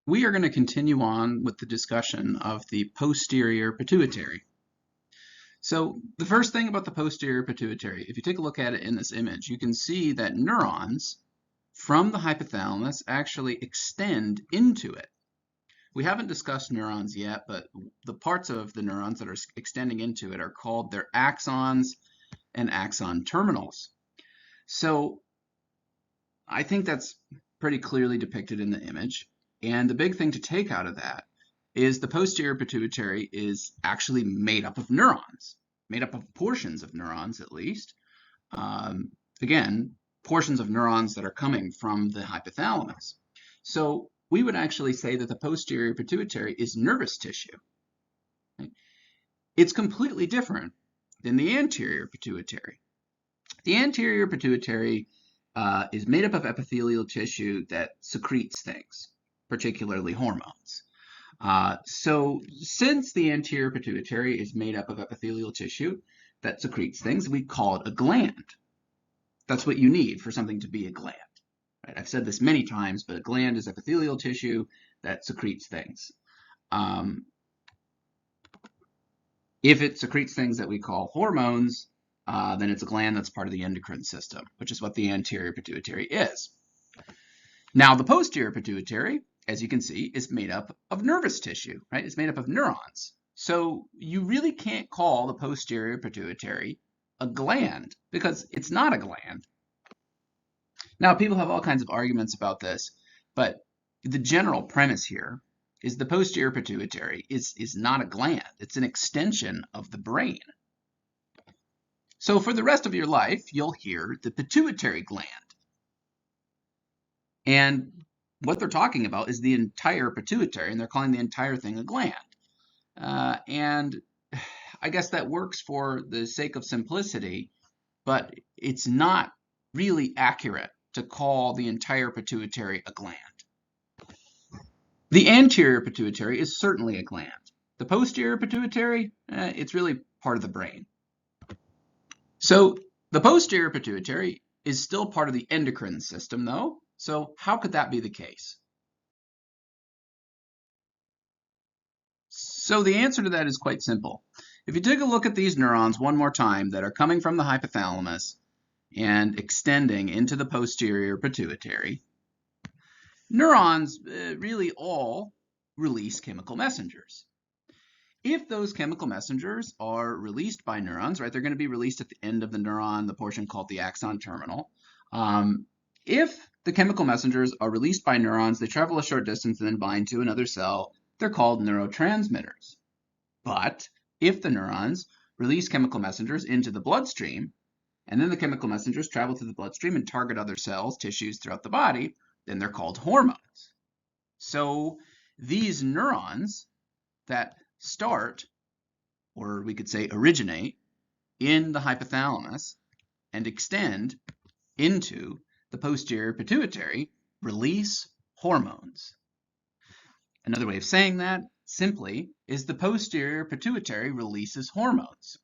we are going to continue on with the discussion of the posterior pituitary. So the first thing about the posterior pituitary, if you take a look at it in this image, you can see that neurons from the hypothalamus actually extend into it. We haven't discussed neurons yet, but the parts of the neurons that are extending into it are called their axons and axon terminals. So I think that's pretty clearly depicted in the image. And the big thing to take out of that is the posterior pituitary is actually made up of neurons, made up of portions of neurons at least. Again, portions of neurons that are coming from the hypothalamus. So we would actually say that the posterior pituitary is nervous tissue. Right? It's completely different than the anterior pituitary. The anterior pituitary is made up of epithelial tissue that secretes things, particularly hormones. So since the anterior pituitary is made up of epithelial tissue that secretes things, we call it a gland. That's what you need for something to be a gland. Right? I've said this many times, but a gland is epithelial tissue that secretes things. If it secretes things that we call hormones, then it's a gland that's part of the endocrine system, which is what the anterior pituitary is. Now, the posterior pituitary, as you can see, is made up of nervous tissue, right? It's made up of neurons. So you really can't call the posterior pituitary a gland because it's not a gland. Now, people have all kinds of arguments about this, but the general premise here is the posterior pituitary is not a gland. It's an extension of the brain. So for the rest of your life, you'll hear the pituitary gland. And what they're talking about is the entire pituitary, and they're calling the entire thing a gland. And I guess that works for the sake of simplicity, but it's not really accurate to call the entire pituitary a gland. The anterior pituitary is certainly a gland. The posterior pituitary, it's really part of the brain. So the posterior pituitary is still part of the endocrine system, though. So how could that be the case? So the answer to that is quite simple. If you take a look at these neurons one more time that are coming from the hypothalamus and extending into the posterior pituitary, neurons really all release chemical messengers. If those chemical messengers are released by neurons, right, they're going to be released at the end of the neuron, the portion called the axon terminal. If the chemical messengers are released by neurons, they travel a short distance and then bind to another cell. They're called neurotransmitters. But if the neurons release chemical messengers into the bloodstream, and then the chemical messengers travel through the bloodstream and target other cells, tissues throughout the body, then they're called hormones. So these neurons that start, or we could say originate, in the hypothalamus and extend into the posterior pituitary release hormones. Another way of saying that simply is the posterior pituitary releases hormones.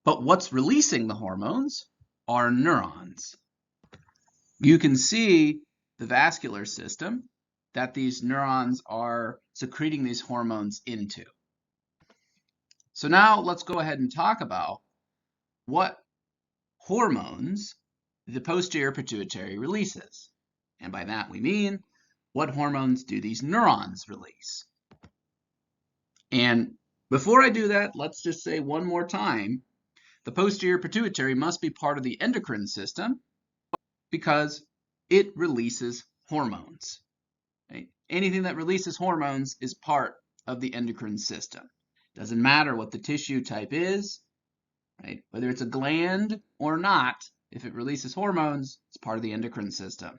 But what's releasing the hormones are neurons. You can see the vascular system that these neurons are secreting these hormones into. So now let's go ahead and talk about what hormones the posterior pituitary releases. And by that we mean, what hormones do these neurons release? And before I do that, let's just say one more time, the posterior pituitary must be part of the endocrine system because it releases hormones. Right? Anything that releases hormones is part of the endocrine system. Doesn't matter what the tissue type is, right? Whether it's a gland or not, if it releases hormones, it's part of the endocrine system.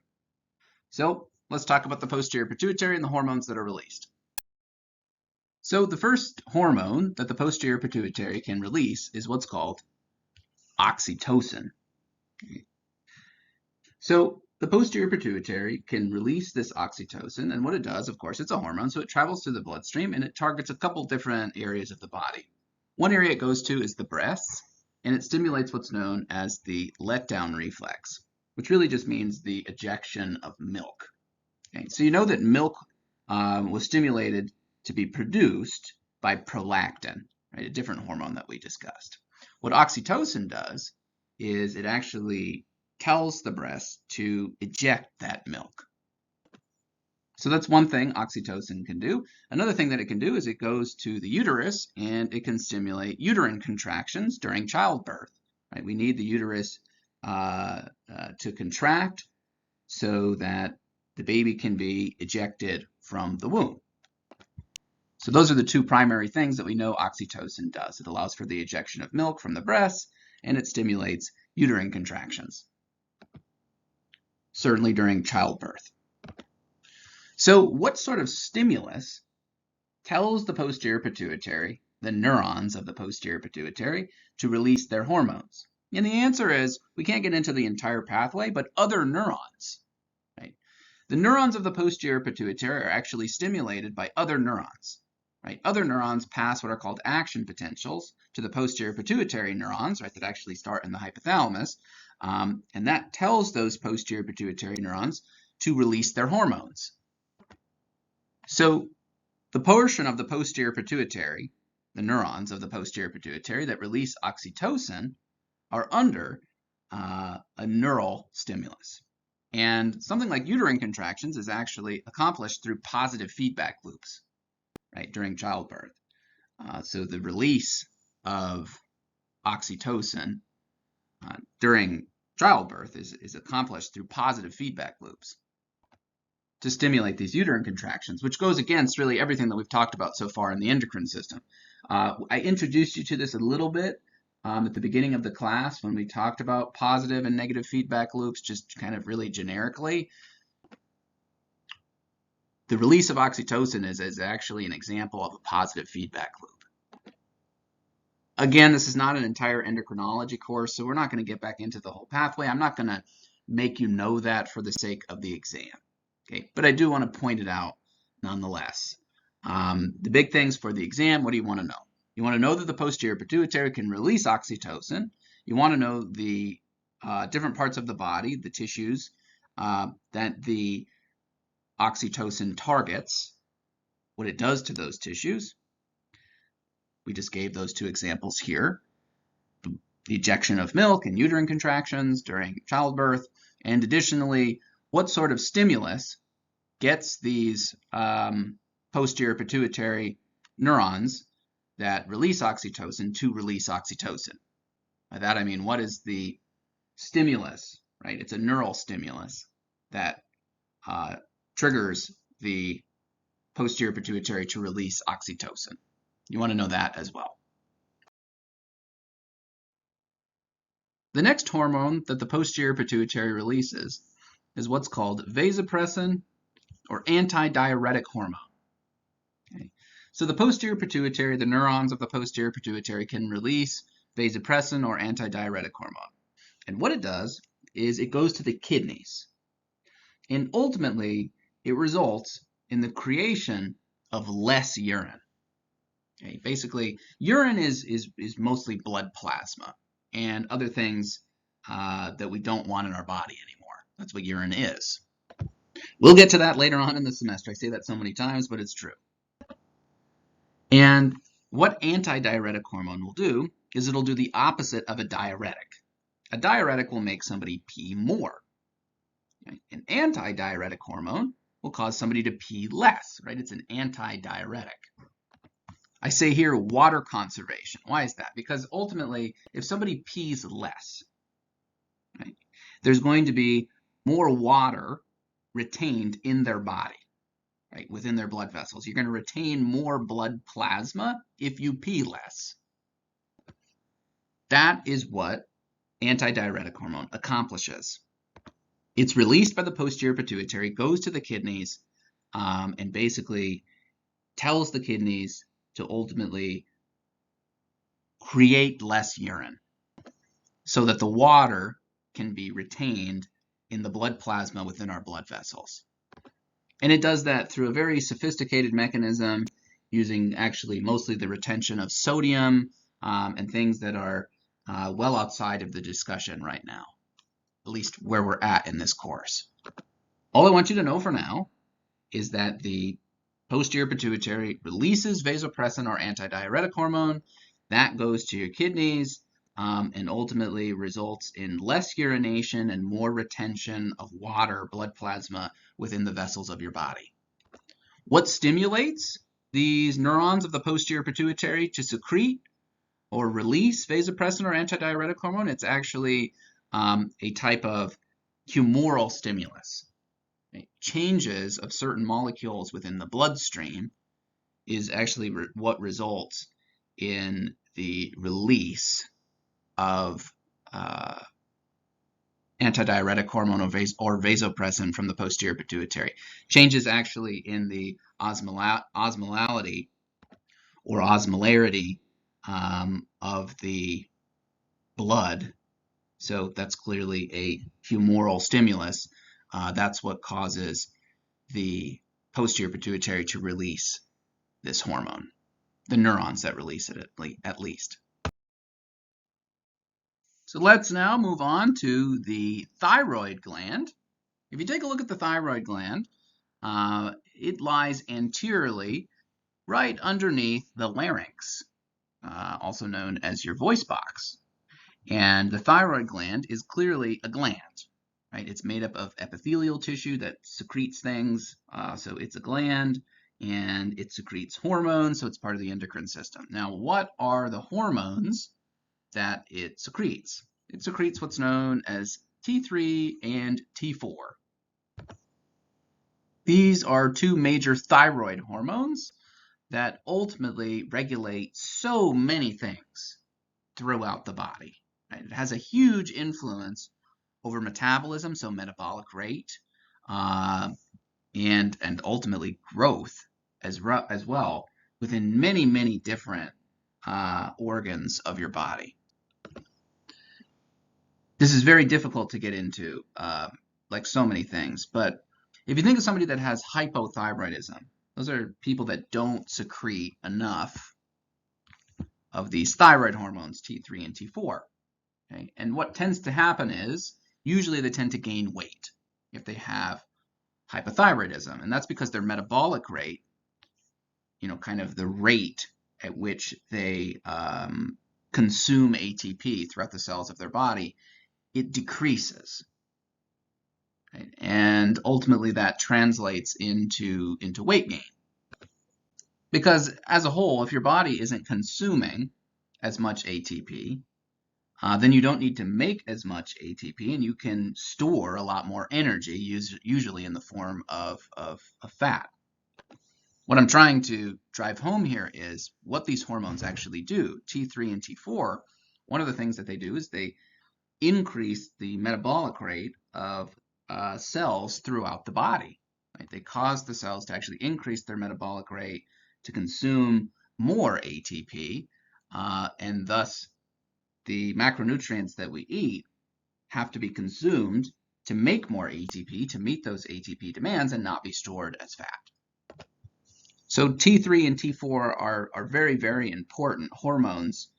So let's talk about the posterior pituitary and the hormones that are released. So the first hormone that the posterior pituitary can release is what's called oxytocin. So the posterior pituitary can release this oxytocin, and what it does, of course, it's a hormone, so it travels through the bloodstream and it targets a couple different areas of the body. One area it goes to is the breasts, and it stimulates what's known as the letdown reflex, which really just means the ejection of milk. Okay, so you know that milk was stimulated to be produced by prolactin, right, a different hormone that we discussed. What oxytocin does is it actually tells the breast to eject that milk. So that's one thing oxytocin can do. Another thing that it can do is it goes to the uterus and it can stimulate uterine contractions during childbirth. Right? We need the uterus to contract so that the baby can be ejected from the womb. So those are the two primary things that we know oxytocin does. It allows for the ejection of milk from the breast, and it stimulates uterine contractions, certainly during childbirth. So what sort of stimulus tells the posterior pituitary, the neurons of the posterior pituitary, to release their hormones? And the answer is, we can't get into the entire pathway, but other neurons. Right? The neurons of the posterior pituitary are actually stimulated by other neurons. Right? Other neurons pass what are called action potentials to the posterior pituitary neurons, right, that actually start in the hypothalamus, and that tells those posterior pituitary neurons to release their hormones. So the portion of the posterior pituitary, the neurons of the posterior pituitary that release oxytocin, are under a neural stimulus. And something like uterine contractions is actually accomplished through positive feedback loops, right, during childbirth. So the release of oxytocin during childbirth is accomplished through positive feedback loops to stimulate these uterine contractions, which goes against really everything that we've talked about so far in the endocrine system. I introduced you to this a little bit at the beginning of the class when we talked about positive and negative feedback loops, just kind of really generically. The release of oxytocin is actually an example of a positive feedback loop. Again, this is not an entire endocrinology course, so we're not going to get back into the whole pathway. I'm not going to make you know that for the sake of the exam. Okay, but I do want to point it out nonetheless. The big things for the exam, what do you want to know? You want to know that the posterior pituitary can release oxytocin. You want to know the different parts of the body, the tissues that the oxytocin targets, what it does to those tissues. We just gave those two examples here. The ejection of milk and uterine contractions during childbirth, and additionally, what sort of stimulus gets these posterior pituitary neurons that release oxytocin to release oxytocin. By that I mean, what is the stimulus, right? It's a neural stimulus that triggers the posterior pituitary to release oxytocin. You want to know that as well. The next hormone that the posterior pituitary releases is what's called vasopressin or antidiuretic hormone. Okay. So the posterior pituitary, the neurons of the posterior pituitary can release vasopressin or antidiuretic hormone. And what it does is it goes to the kidneys. And ultimately, it results in the creation of less urine. Okay. Basically, urine is mostly blood plasma and other things that we don't want in our body anymore. That's what urine is. We'll get to that later on in the semester. I say that so many times, but it's true. And what antidiuretic hormone will do is it'll do the opposite of a diuretic. A diuretic will make somebody pee more. Okay? An antidiuretic hormone will cause somebody to pee less, right? It's an antidiuretic. I say here water conservation. Why is that? Because ultimately, if somebody pees less, right, there's going to be more water retained in their body, right, within their blood vessels. You're going to retain more blood plasma if you pee less. That is what antidiuretic hormone accomplishes. It's released by the posterior pituitary, goes to the kidneys, and basically tells the kidneys to ultimately create less urine so that the water can be retained in the blood plasma within our blood vessels. And it does that through a very sophisticated mechanism using actually mostly the retention of sodium and things that are well outside of the discussion right now, at least where we're at in this course. All I want you to know for now is that the posterior pituitary releases vasopressin or antidiuretic hormone. That goes to your kidneys and ultimately results in less urination and more retention of water, blood plasma within the vessels of your body. What stimulates these neurons of the posterior pituitary to secrete or release vasopressin or antidiuretic hormone? It's actually a type of humoral stimulus. Changes of certain molecules within the bloodstream is actually what results in the release of antidiuretic hormone or vasopressin from the posterior pituitary. Changes actually in the osmolality or osmolarity of the blood. So that's clearly a humoral stimulus. That's what causes the posterior pituitary to release this hormone, the neurons that release it at least. So let's now move on to the thyroid gland. If you take a look at the thyroid gland, it lies anteriorly right underneath the larynx, also known as your voice box. And the thyroid gland is clearly a gland, right? It's made up of epithelial tissue that secretes things, so it's a gland, and it secretes hormones, so it's part of the endocrine system. Now, what are the hormones that it secretes? It secretes what's known as T3 and T4. These are two major thyroid hormones that ultimately regulate so many things throughout the body. Right? It has a huge influence over metabolism, so metabolic rate, and ultimately growth as well within many, many different organs of your body. This is very difficult to get into, like so many things, but if you think of somebody that has hypothyroidism, those are people that don't secrete enough of these thyroid hormones, T3 and T4. Okay? And what tends to happen is, usually they tend to gain weight if they have hypothyroidism, and that's because their metabolic rate, kind of the rate at which they consume ATP throughout the cells of their body, it decreases. Right? And ultimately that translates into weight gain. Because as a whole, if your body isn't consuming as much ATP, then you don't need to make as much ATP, and you can store a lot more energy, usually in the form of fat. What I'm trying to drive home here is what these hormones actually do. T3 and T4, one of the things that they do is they increase the metabolic rate of cells throughout the body. Right? They cause the cells to actually increase their metabolic rate to consume more ATP, and thus the macronutrients that we eat have to be consumed to make more ATP to meet those ATP demands and not be stored as fat. So T3 and T4 are very, very important hormones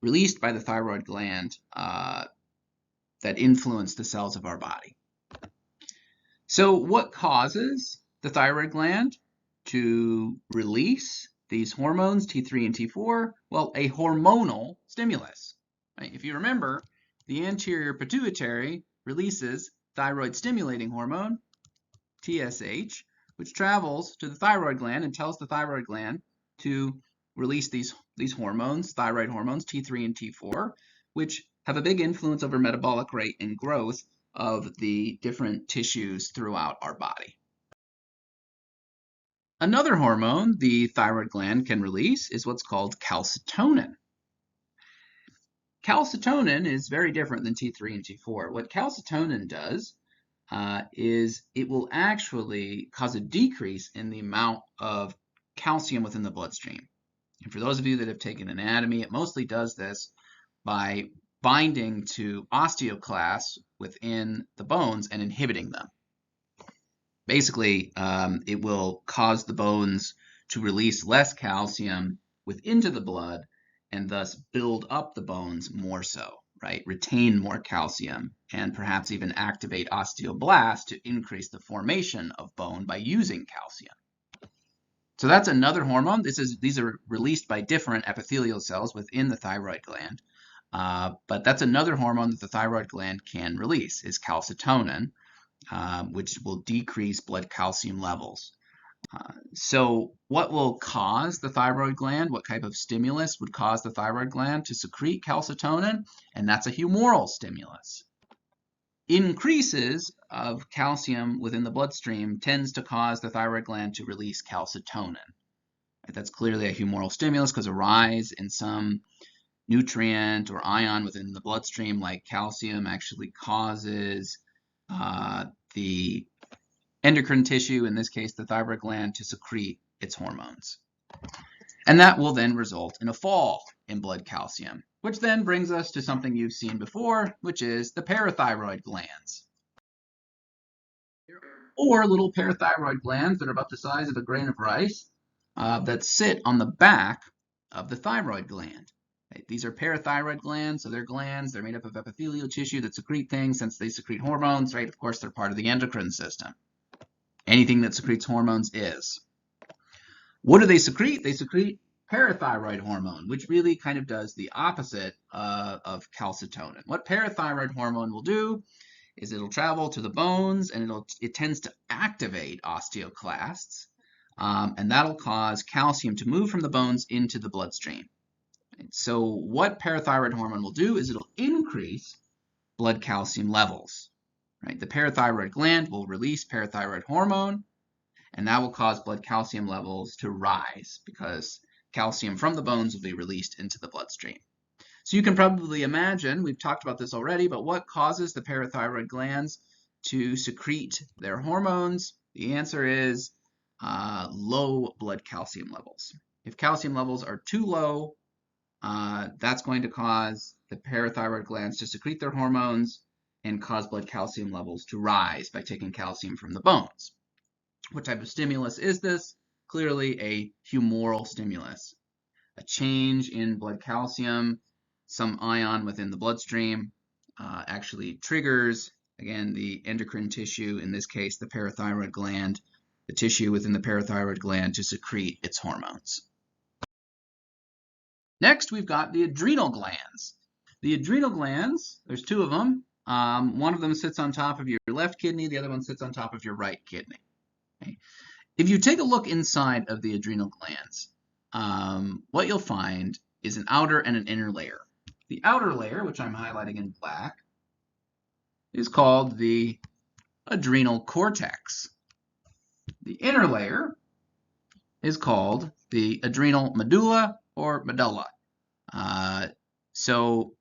released by the thyroid gland that influence the cells of our body. So what causes the thyroid gland to release these hormones, T3 and T4? Well, a hormonal stimulus. Right? If you remember, the anterior pituitary releases thyroid stimulating hormone, TSH, which travels to the thyroid gland and tells the thyroid gland to release these hormones, thyroid hormones, T3 and T4, which have a big influence over metabolic rate and growth of the different tissues throughout our body. Another hormone the thyroid gland can release is what's called calcitonin. Calcitonin is very different than T3 and T4. What calcitonin does is it will actually cause a decrease in the amount of calcium within the bloodstream. And for those of you that have taken anatomy, it mostly does this by binding to osteoclasts within the bones and inhibiting them. Basically, it will cause the bones to release less calcium into the blood and thus build up the bones more so, right? Retain more calcium and perhaps even activate osteoblasts to increase the formation of bone by using calcium. So that's another hormone. These are released by different epithelial cells within the thyroid gland. But that's another hormone that the thyroid gland can release, is calcitonin, which will decrease blood calcium levels. So what will cause the thyroid gland? What type of stimulus would cause the thyroid gland to secrete calcitonin? And that's a humoral stimulus. Increases of calcium within the bloodstream tends to cause the thyroid gland to release calcitonin. That's clearly a humoral stimulus because a rise in some nutrient or ion within the bloodstream like calcium actually causes the endocrine tissue, in this case the thyroid gland, to secrete its hormones. And that will then result in a fall in blood calcium, which then brings us to something you've seen before, which is the parathyroid glands. Or little parathyroid glands that are about the size of a grain of rice that sit on the back of the thyroid gland. Right? These are parathyroid glands, so they're glands. They're made up of epithelial tissue that secrete things. Since they secrete hormones, right? Of course, they're part of the endocrine system. Anything that secretes hormones is. What do they secrete? They secrete parathyroid hormone, which really kind of does the opposite of calcitonin. What parathyroid hormone will do is it'll travel to the bones and it tends to activate osteoclasts, and that'll cause calcium to move from the bones into the bloodstream. So what parathyroid hormone will do is it'll increase blood calcium levels. Right? The parathyroid gland will release parathyroid hormone, and that will cause blood calcium levels to rise because calcium from the bones will be released into the bloodstream. So you can probably imagine, we've talked about this already, but what causes the parathyroid glands to secrete their hormones? The answer is low blood calcium levels. If calcium levels are too low, that's going to cause the parathyroid glands to secrete their hormones and cause blood calcium levels to rise by taking calcium from the bones. What type of stimulus is this? Clearly a humoral stimulus. A change in blood calcium, some ion within the bloodstream, actually triggers, again, the endocrine tissue, in this case the parathyroid gland, the tissue within the parathyroid gland to secrete its hormones. Next, we've got the adrenal glands. The adrenal glands, there's two of them. One of them sits on top of your left kidney, the other one sits on top of your right kidney. Okay. If you take a look inside of the adrenal glands, what you'll find is an outer and an inner layer. The outer layer, which I'm highlighting in black, is called the adrenal cortex. The inner layer is called the adrenal medulla or medulla. So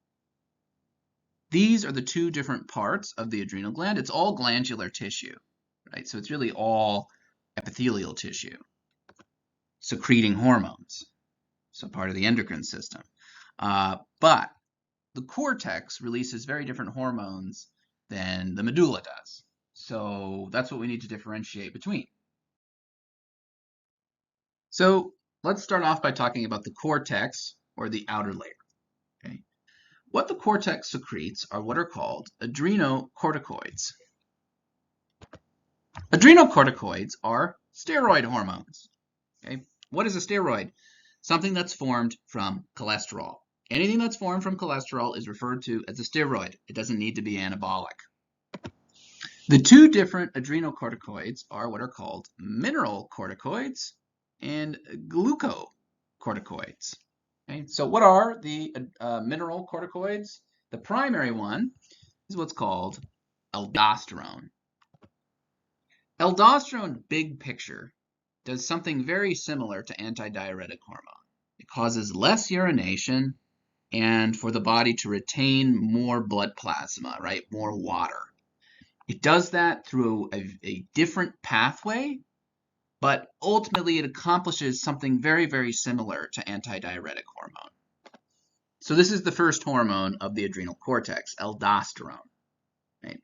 these are the two different parts of the adrenal gland. It's all glandular tissue, right? So it's really all epithelial tissue secreting hormones, so part of the endocrine system. But the cortex releases very different hormones than the medulla does. So that's what we need to differentiate between. So let's start off by talking about the cortex, or the outer layer. Okay? What the cortex secretes are what are called adrenocorticoids. Adrenocorticoids are steroid hormones. Okay? What is a steroid? Something that's formed from cholesterol. Anything that's formed from cholesterol is referred to as a steroid. It doesn't need to be anabolic. The two different adrenocorticoids are what are called mineralocorticoids and glucocorticoids. Okay? So what are the mineralocorticoids? The primary one is what's called aldosterone. Aldosterone, big picture, does something very similar to antidiuretic hormone. It causes less urination and for the body to retain more blood plasma, right? More water. It does that through a different pathway, but ultimately it accomplishes something very, very similar to antidiuretic hormone. So this is the first hormone of the adrenal cortex, aldosterone. Right?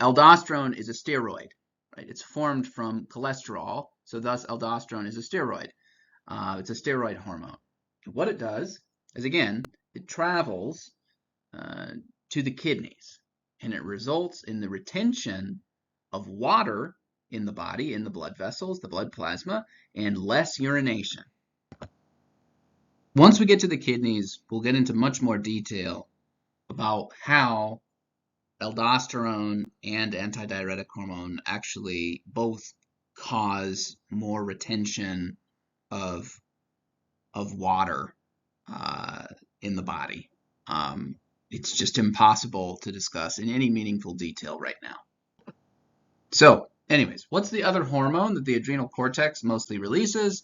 Aldosterone is a steroid. Right? It's formed from cholesterol, so thus aldosterone is a steroid. It's a steroid hormone. What it does is, again, it travels to the kidneys, and it results in the retention of water in the body, in the blood vessels, the blood plasma, and less urination. Once we get to the kidneys, we'll get into much more detail about how aldosterone and antidiuretic hormone actually both cause more retention of water in the body. It's just impossible to discuss in any meaningful detail right now. So anyways, what's the other hormone that the adrenal cortex mostly releases?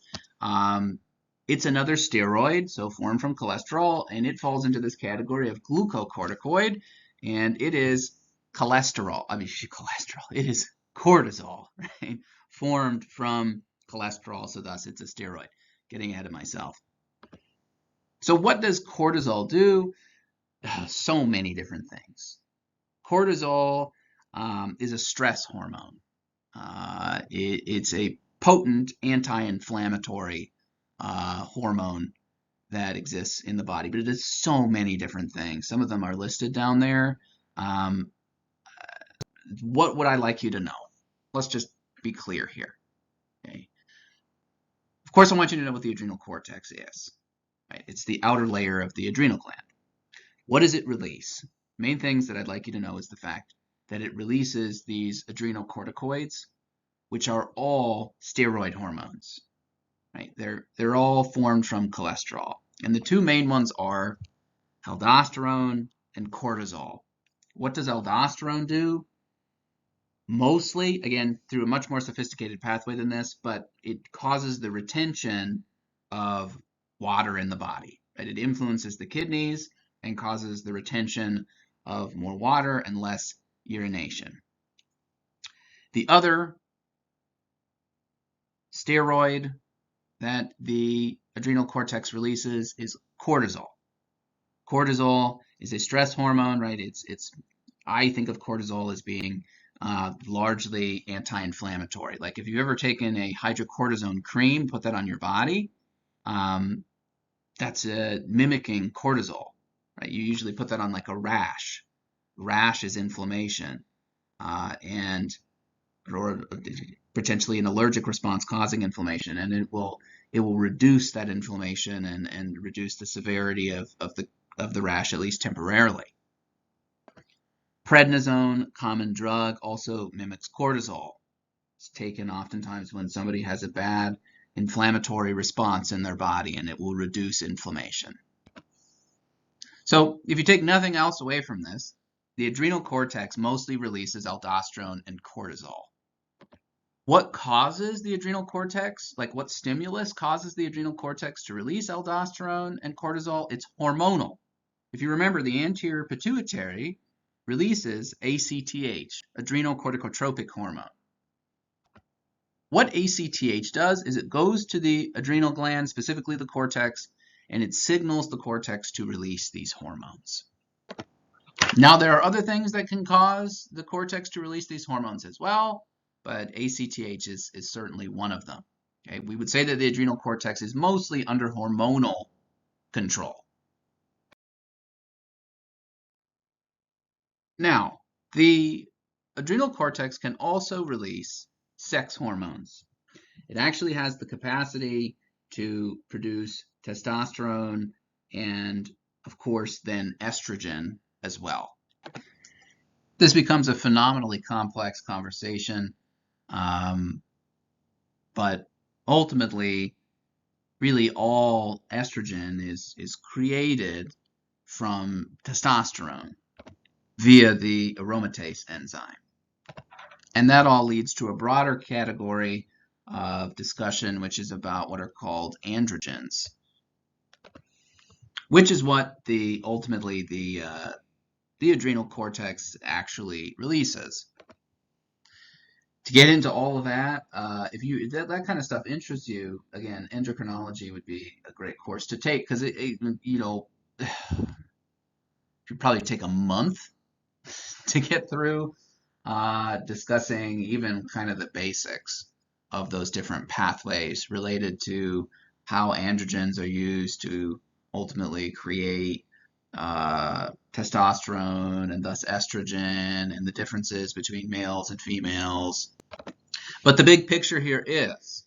It's another steroid, so formed from cholesterol, and it falls into this category of glucocorticoid, and it is cholesterol. It is cortisol, right? Formed from cholesterol, so thus it's a steroid. Getting ahead of myself. So what does cortisol do? So many different things. Cortisol is a stress hormone. It's a potent anti-inflammatory hormone that exists in the body, but it does so many different things. Some of them are listed down there. What would I like you to know? Let's just be clear here. Okay. Of course, I want you to know what the adrenal cortex is. Right? It's the outer layer of the adrenal gland. What does it release? Main things that I'd like you to know is the fact that it releases these adrenal corticoids, which are all steroid hormones. Right? They're all formed from cholesterol. And the two main ones are aldosterone and cortisol. What does aldosterone do? Mostly, again, through a much more sophisticated pathway than this, but it causes the retention of water in the body. Right? It influences the kidneys and causes the retention of more water and less urination. The other steroid that the adrenal cortex releases is cortisol. Cortisol is a stress hormone, right? I think of cortisol as being largely anti-inflammatory. Like if you've ever taken a hydrocortisone cream, put that on your body, that's mimicking cortisol, right? You usually put that on like a rash. Rash is inflammation, or potentially an allergic response causing inflammation, and it will reduce that inflammation and reduce the severity of the rash, at least temporarily. Prednisone, common drug, also mimics cortisol. It's taken oftentimes when somebody has a bad inflammatory response in their body, and it will reduce inflammation. So if you take nothing else away from this, the adrenal cortex mostly releases aldosterone and cortisol. What causes the adrenal cortex? Like what stimulus causes the adrenal cortex to release aldosterone and cortisol? It's hormonal. If you remember, the anterior pituitary releases ACTH, adrenal corticotropic hormone. What ACTH does is it goes to the adrenal gland, specifically the cortex, and it signals the cortex to release these hormones. Now, there are other things that can cause the cortex to release these hormones as well, but ACTH is certainly one of them. Okay? We would say that the adrenal cortex is mostly under hormonal control. Now, the adrenal cortex can also release sex hormones. It actually has the capacity to produce testosterone and, of course, then estrogen as well. This becomes a phenomenally complex conversation, but ultimately, really all estrogen is created from testosterone via the aromatase enzyme. And that all leads to a broader category of discussion, which is about what are called androgens, which is what ultimately the adrenal cortex actually releases. To get into all of that, if that kind of stuff interests you, again, endocrinology would be a great course to take, because it should probably take a month to get through discussing even kind of the basics of those different pathways related to how androgens are used to ultimately create testosterone and thus estrogen, and the differences between males and females. But the big picture here is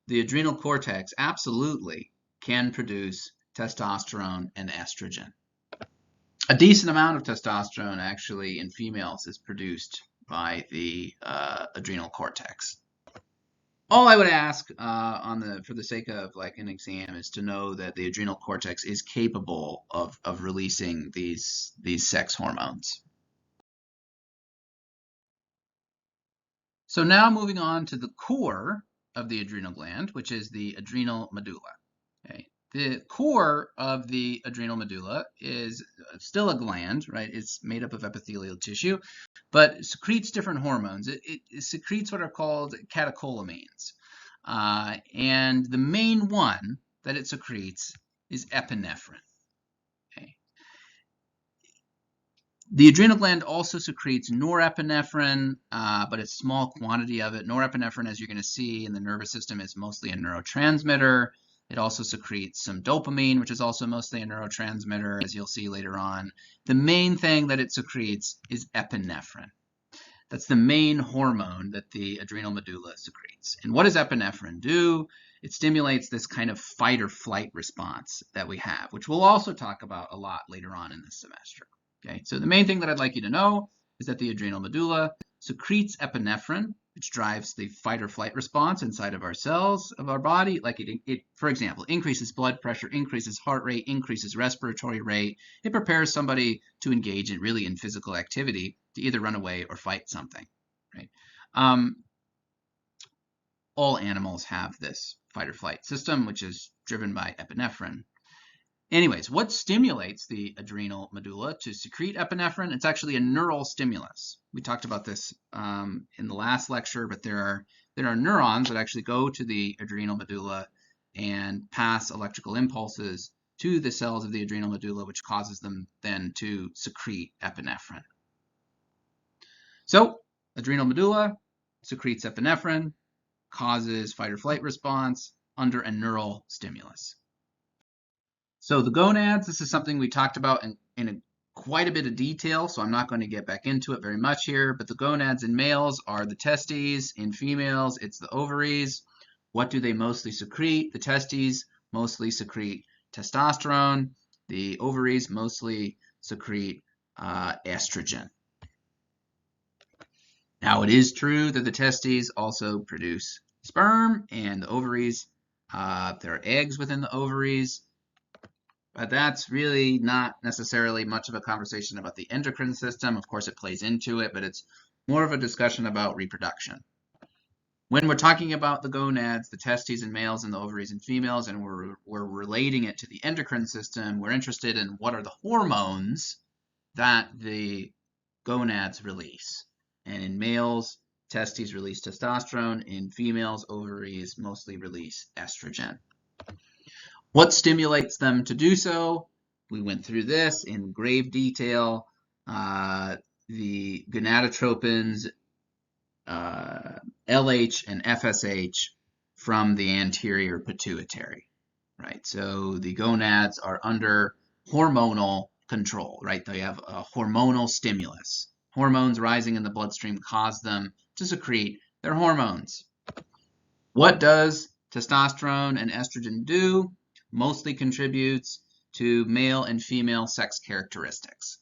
the adrenal cortex absolutely can produce testosterone and estrogen. A decent amount of testosterone actually in females is produced by the adrenal cortex. All I would ask for the sake of like an exam is to know that the adrenal cortex is capable of releasing these sex hormones. So now moving on to the core of the adrenal gland, which is the adrenal medulla. Okay. The core of the adrenal medulla is still a gland, right? It's made up of epithelial tissue, but secretes different hormones. It secretes what are called catecholamines. And the main one that it secretes is epinephrine. Okay. The adrenal gland also secretes norepinephrine, but it's a small quantity of it. Norepinephrine, as you're going to see in the nervous system, is mostly a neurotransmitter. It also secretes some dopamine, which is also mostly a neurotransmitter, as you'll see later on. The main thing that it secretes is epinephrine. That's the main hormone that the adrenal medulla secretes. And what does epinephrine do? It stimulates this kind of fight or flight response that we have, which we'll also talk about a lot later on in this semester. Okay, so the main thing that I'd like you to know is that the adrenal medulla secretes epinephrine, which drives the fight or flight response inside of our cells of our body. Like it, for example, increases blood pressure, increases heart rate, increases respiratory rate. It prepares somebody to engage in physical activity, to either run away or fight something. Right? All animals have this fight or flight system, which is driven by epinephrine. Anyways, what stimulates the adrenal medulla to secrete epinephrine? It's actually a neural stimulus. We talked about this in the last lecture, but there are neurons that actually go to the adrenal medulla and pass electrical impulses to the cells of the adrenal medulla, which causes them then to secrete epinephrine. So, adrenal medulla secretes epinephrine, causes fight or flight response under a neural stimulus. So the gonads, this is something we talked about in quite a bit of detail, so I'm not going to get back into it very much here, but the gonads in males are the testes, in females it's the ovaries. What do they mostly secrete? The testes mostly secrete testosterone, the ovaries mostly secrete estrogen. Now it is true that the testes also produce sperm, and the ovaries, there are eggs within the ovaries. But that's really not necessarily much of a conversation about the endocrine system. Of course, it plays into it, but it's more of a discussion about reproduction. When we're talking about the gonads, the testes in males and the ovaries in females, and we're relating it to the endocrine system, we're interested in what are the hormones that the gonads release. And in males, testes release testosterone. In females, ovaries mostly release estrogen. What stimulates them to do so? We went through this in grave detail. The gonadotropins, LH and FSH from the anterior pituitary, right? So the gonads are under hormonal control, right? They have a hormonal stimulus. Hormones rising in the bloodstream cause them to secrete their hormones. What does testosterone and estrogen do? Mostly contributes to male and female sex characteristics.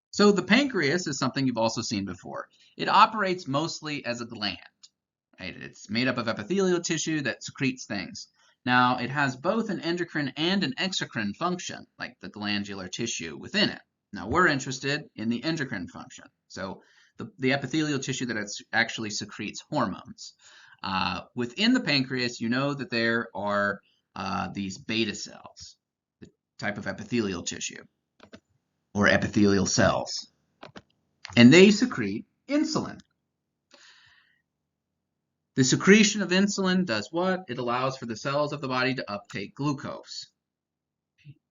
So the pancreas is something you've also seen before. It operates mostly as a gland. Right? It's made up of epithelial tissue that secretes things. Now, it has both an endocrine and an exocrine function, like the glandular tissue within it. Now, we're interested in the endocrine function. So the epithelial tissue that actually secretes hormones. Within the pancreas, you know that there are these beta cells, the type of epithelial tissue, or epithelial cells. And they secrete insulin. The secretion of insulin does what? It allows for the cells of the body to uptake glucose.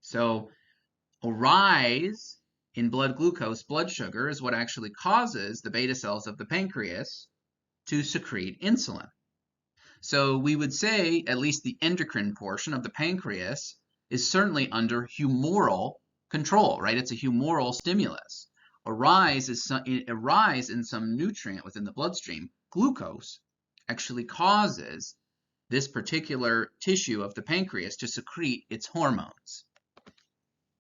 So a rise in blood glucose, blood sugar, is what actually causes the beta cells of the pancreas to secrete insulin. So we would say at least the endocrine portion of the pancreas is certainly under humoral control, right? It's a humoral stimulus. a rise in some nutrient within the bloodstream, glucose, actually causes this particular tissue of the pancreas to secrete its hormones.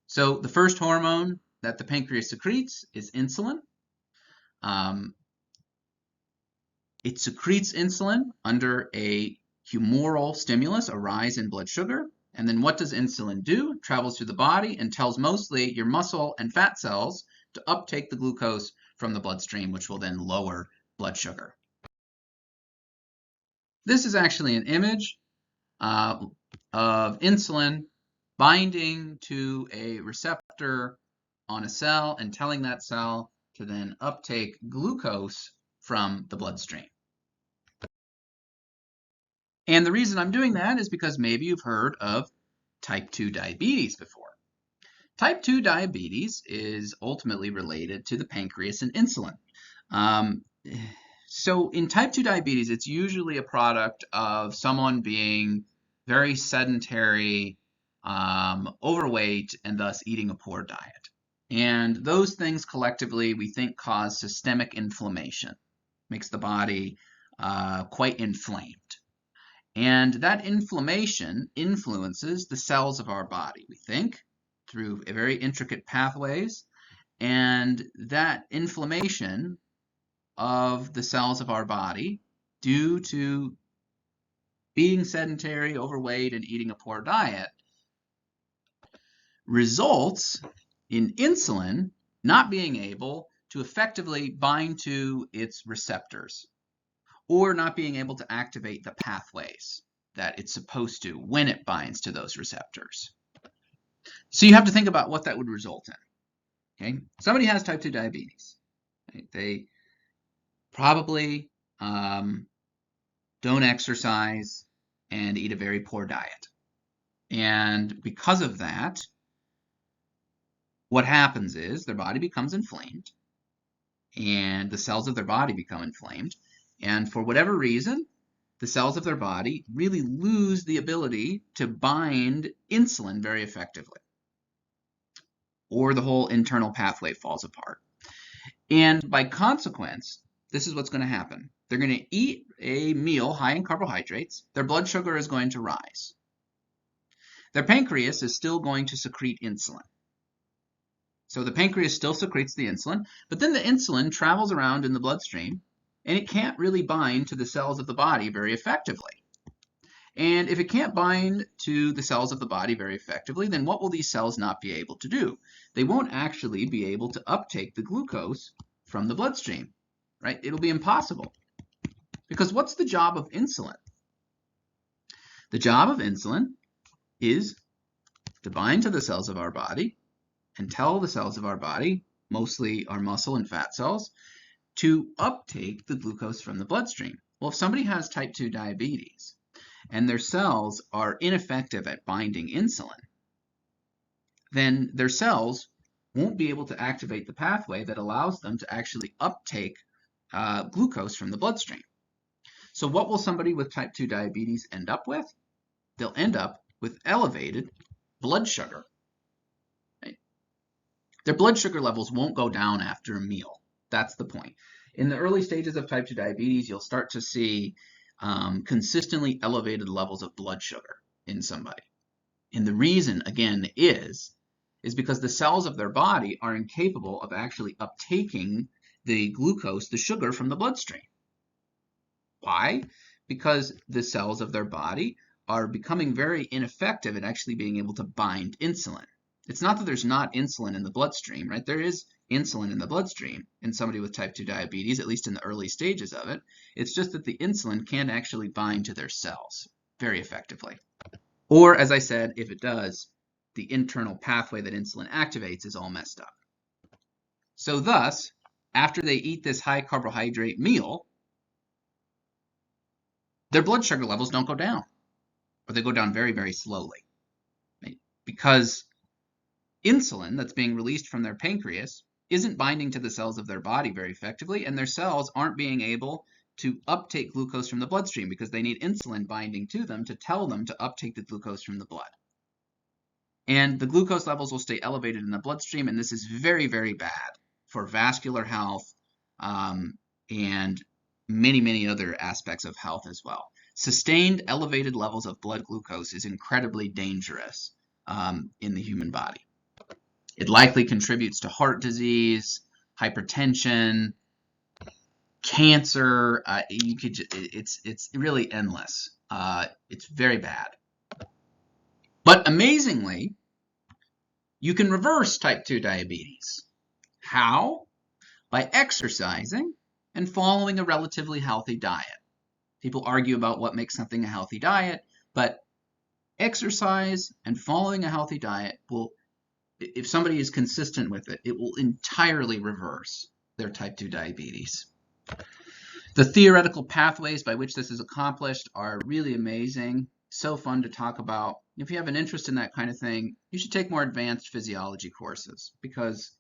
So the first hormone that the pancreas secretes is insulin. It secretes insulin under a humoral stimulus, a rise in blood sugar. And then what does insulin do? It travels through the body and tells mostly your muscle and fat cells to uptake the glucose from the bloodstream, which will then lower blood sugar. This is actually an image of insulin binding to a receptor on a cell and telling that cell to then uptake glucose from the bloodstream. And the reason I'm doing that is because maybe you've heard of type 2 diabetes before. Type 2 diabetes is ultimately related to the pancreas and insulin. So in type 2 diabetes, it's usually a product of someone being very sedentary, overweight, and thus eating a poor diet. And those things collectively, we think, cause systemic inflammation, makes the body quite inflamed. And that inflammation influences the cells of our body, we think, through very intricate pathways. And that inflammation of the cells of our body, due to being sedentary, overweight, and eating a poor diet, results in insulin not being able to effectively bind to its receptors, or not being able to activate the pathways that it's supposed to when it binds to those receptors. So you have to think about what that would result in. Okay, somebody has type 2 diabetes. Right? They probably don't exercise and eat a very poor diet. And because of that, what happens is their body becomes inflamed, and the cells of their body become inflamed. And for whatever reason, the cells of their body really lose the ability to bind insulin very effectively, or the whole internal pathway falls apart. And by consequence, this is what's going to happen. They're going to eat a meal high in carbohydrates. Their blood sugar is going to rise. Their pancreas is still going to secrete insulin. So the pancreas still secretes the insulin, but then the insulin travels around in the bloodstream, and it can't really bind to the cells of the body very effectively. And if it can't bind to the cells of the body very effectively, then what will these cells not be able to do? They won't actually be able to uptake the glucose from the bloodstream, right? It'll be impossible. Because what's the job of insulin? The job of insulin is to bind to the cells of our body and tell the cells of our body, mostly our muscle and fat cells, to uptake the glucose from the bloodstream. Well, if somebody has type 2 diabetes and their cells are ineffective at binding insulin, then their cells won't be able to activate the pathway that allows them to actually uptake glucose from the bloodstream. So what will somebody with type 2 diabetes end up with? They'll end up with elevated blood sugar. Right? Their blood sugar levels won't go down after a meal. That's the point. In the early stages of type 2 diabetes, you'll start to see consistently elevated levels of blood sugar in somebody. And the reason, again, is because the cells of their body are incapable of actually uptaking the glucose, the sugar, from the bloodstream. Why? Because the cells of their body are becoming very ineffective at actually being able to bind insulin. It's not that there's not insulin in the bloodstream, right? There is insulin in the bloodstream in somebody with type 2 diabetes, at least in the early stages of it. It's just that the insulin can't actually bind to their cells very effectively. Or, as I said, if it does, the internal pathway that insulin activates is all messed up. So thus, after they eat this high carbohydrate meal, their blood sugar levels don't go down, or they go down very, very slowly, right? Because insulin that's being released from their pancreas isn't binding to the cells of their body very effectively, and their cells aren't being able to uptake glucose from the bloodstream because they need insulin binding to them to tell them to uptake the glucose from the blood. And the glucose levels will stay elevated in the bloodstream, and this is very, very bad for vascular health, and many, many other aspects of health as well. Sustained elevated levels of blood glucose is incredibly dangerous in the human body. It likely contributes to heart disease, hypertension, cancer. It's really endless. It's very bad. But amazingly, you can reverse type 2 diabetes. How? By exercising and following a relatively healthy diet. People argue about what makes something a healthy diet, but exercise and following a healthy diet will, if somebody is consistent with it, it will entirely reverse their type 2 diabetes. The theoretical pathways by which this is accomplished are really amazing, so fun to talk about. If you have an interest in that kind of thing, you should take more advanced physiology courses, because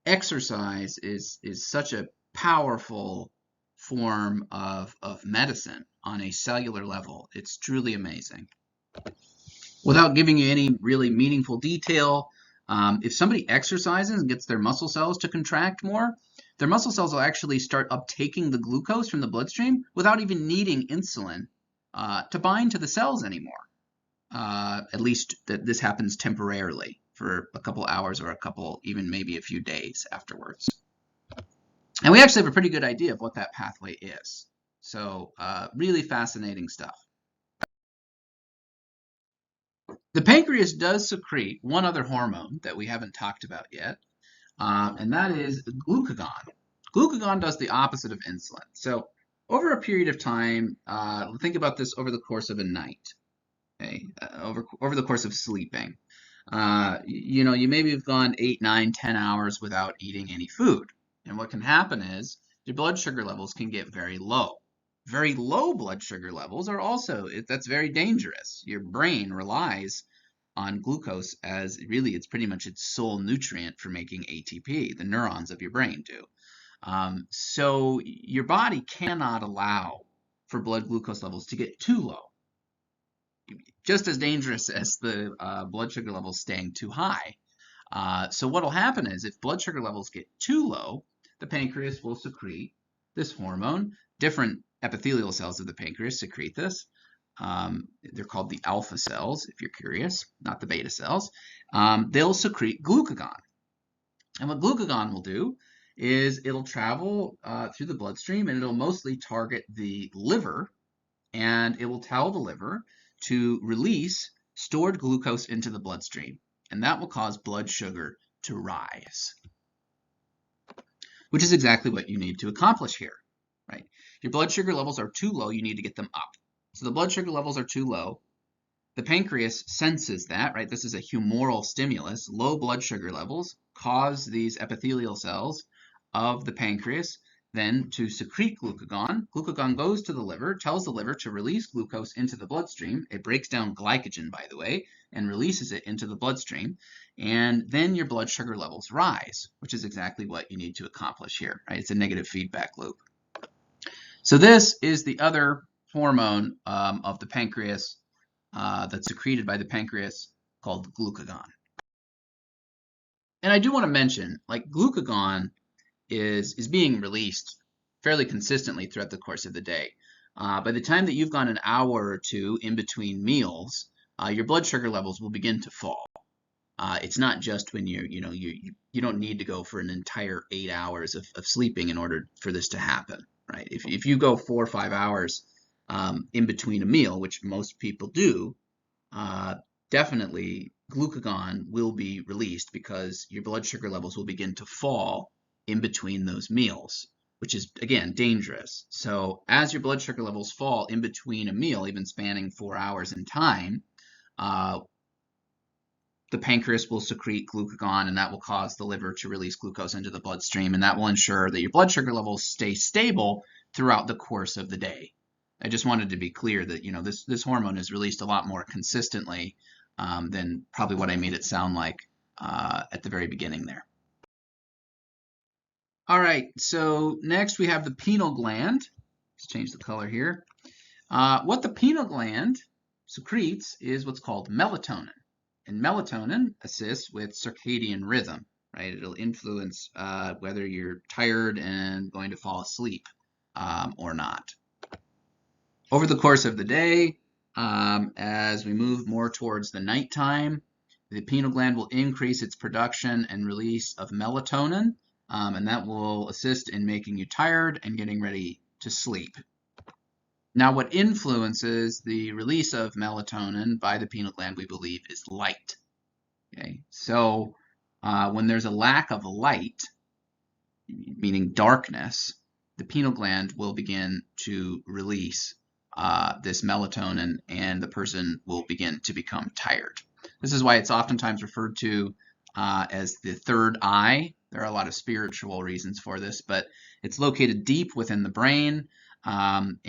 exercise is such a powerful form of medicine on a cellular level. It's truly amazing. Without giving you any really meaningful detail, if somebody exercises and gets their muscle cells to contract more, their muscle cells will actually start uptaking the glucose from the bloodstream without even needing insulin to bind to the cells anymore. At least this happens temporarily for a couple hours or even maybe a few days afterwards. And we actually have a pretty good idea of what that pathway is. So really fascinating stuff. The pancreas does secrete one other hormone that we haven't talked about yet, and that is glucagon. Glucagon does the opposite of insulin. So over a period of time, think about this over the course of a night, okay? Over the course of sleeping. You maybe have gone 8, 9, 10 hours without eating any food. And what can happen is your blood sugar levels can get very low. Very low blood sugar levels are also, that's very dangerous. Your brain relies on glucose as really it's pretty much its sole nutrient for making ATP. The neurons of your brain do. So your body cannot allow for blood glucose levels to get too low. Just as dangerous as the blood sugar levels staying too high. So what will happen is if blood sugar levels get too low, the pancreas will secrete this hormone. Different epithelial cells of the pancreas secrete this. They're called the alpha cells, if you're curious, not the beta cells. They'll secrete glucagon. And what glucagon will do is it'll travel through the bloodstream, and it'll mostly target the liver, and it will tell the liver to release stored glucose into the bloodstream, and that will cause blood sugar to rise, which is exactly what you need to accomplish here, right? Your blood sugar levels are too low, you need to get them up. So the blood sugar levels are too low. The pancreas senses that, right? This is a humoral stimulus. Low blood sugar levels cause these epithelial cells of the pancreas then to secrete glucagon. Glucagon goes to the liver, tells the liver to release glucose into the bloodstream. It breaks down glycogen, by the way, and releases it into the bloodstream. And then your blood sugar levels rise, which is exactly what you need to accomplish here, right? It's a negative feedback loop. So this is the other hormone of the pancreas that's secreted by the pancreas called glucagon. And I do want to mention, like, glucagon is being released fairly consistently throughout the course of the day. By the time that you've gone an hour or two in between meals, your blood sugar levels will begin to fall. It's not just when you don't need to go for an entire 8 hours of sleeping in order for this to happen, right? If you go 4 or 5 hours in between a meal, which most people do, definitely glucagon will be released because your blood sugar levels will begin to fall in between those meals, which is, again, dangerous. So as your blood sugar levels fall in between a meal, even spanning 4 hours in time, the pancreas will secrete glucagon, and that will cause the liver to release glucose into the bloodstream, and that will ensure that your blood sugar levels stay stable throughout the course of the day. I just wanted to be clear that this hormone is released a lot more consistently than probably what I made it sound like at the very beginning there. All right, so next we have the pineal gland. Let's change the color here. What the pineal gland secretes is what's called melatonin. And melatonin assists with circadian rhythm, right? It'll influence whether you're tired and going to fall asleep or not. Over the course of the day, as we move more towards the nighttime, the pineal gland will increase its production and release of melatonin, and that will assist in making you tired and getting ready to sleep. Now, what influences the release of melatonin by the pineal gland, we believe, is light. Okay, so when there's a lack of light, meaning darkness, the pineal gland will begin to release this melatonin, and the person will begin to become tired. This is why it's oftentimes referred to as the third eye. There are a lot of spiritual reasons for this, but it's located deep within the brain, and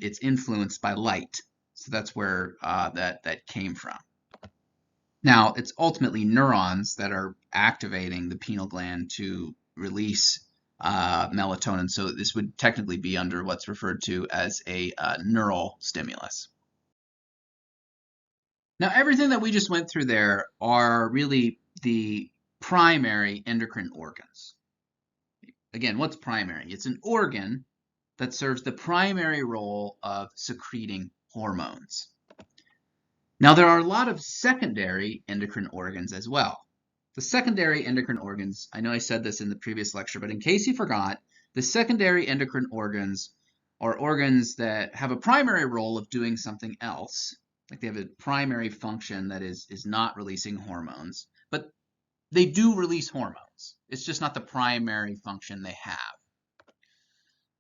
it's influenced by light. So that's where that came from. Now, it's ultimately neurons that are activating the pineal gland to release melatonin, so this would technically be under what's referred to as a neural stimulus. Now, everything that we just went through there are really the primary endocrine organs. Again, what's primary? It's an organ that serves the primary role of secreting hormones. Now, there are a lot of secondary endocrine organs as well. The secondary endocrine organs, I know I said this in the previous lecture, but in case you forgot, the secondary endocrine organs are organs that have a primary role of doing something else, like they have a primary function that is not releasing hormones, but they do release hormones. It's just not the primary function they have.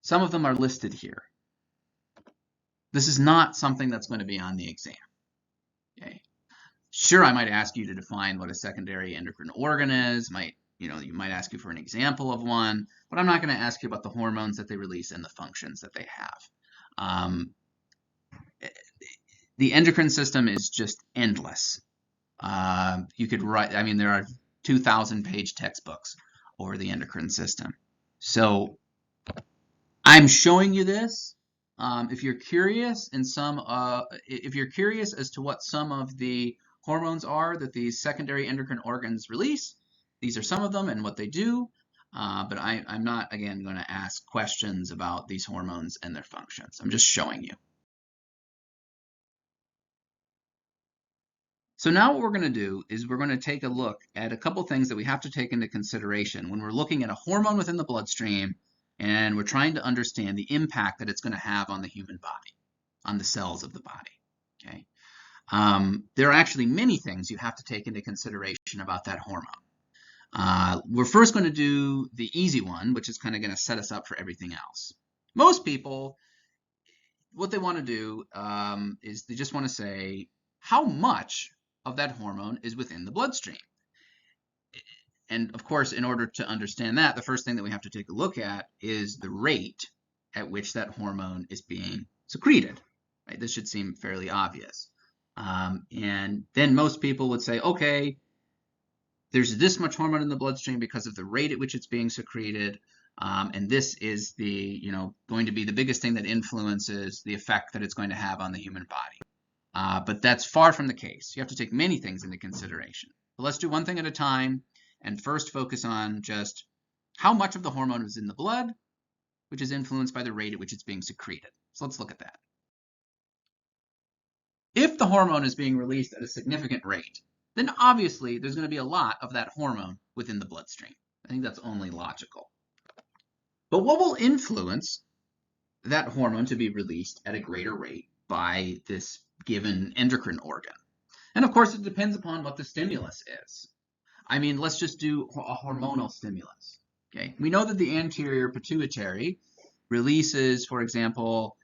Some of them are listed here. This is not something that's going to be on the exam. Okay. Sure, I might ask you to define what a secondary endocrine organ is. You might ask you for an example of one, but I'm not going to ask you about the hormones that they release and the functions that they have. The endocrine system is just endless. You could write, there are 2,000-page textbooks over the endocrine system. So I'm showing you this. If you're curious if you're curious as to what some of the hormones are that these secondary endocrine organs release, these are some of them and what they do. But I'm not, again, going to ask questions about these hormones and their functions. I'm just showing you. So now what we're going to do is we're going to take a look at a couple things that we have to take into consideration when we're looking at a hormone within the bloodstream and we're trying to understand the impact that it's going to have on the human body, on the cells of the body. Okay. There are actually many things you have to take into consideration about that hormone. We're first going to do the easy one, which is kind of going to set us up for everything else. Most people, what they want to do is they just want to say how much of that hormone is within the bloodstream. And of course, in order to understand that, the first thing that we have to take a look at is the rate at which that hormone is being secreted. Right? This should seem fairly obvious. And then most people would say, okay, there's this much hormone in the bloodstream because of the rate at which it's being secreted. And this is going to be the biggest thing that influences the effect that it's going to have on the human body. But that's far from the case. You have to take many things into consideration. But let's do one thing at a time and first focus on just how much of the hormone is in the blood, which is influenced by the rate at which it's being secreted. So let's look at that. If the hormone is being released at a significant rate, then obviously there's going to be a lot of that hormone within the bloodstream. I think that's only logical. But what will influence that hormone to be released at a greater rate by this given endocrine organ? And of course, it depends upon what the stimulus is. Let's just do a hormonal stimulus. Okay, we know that the anterior pituitary releases, for example,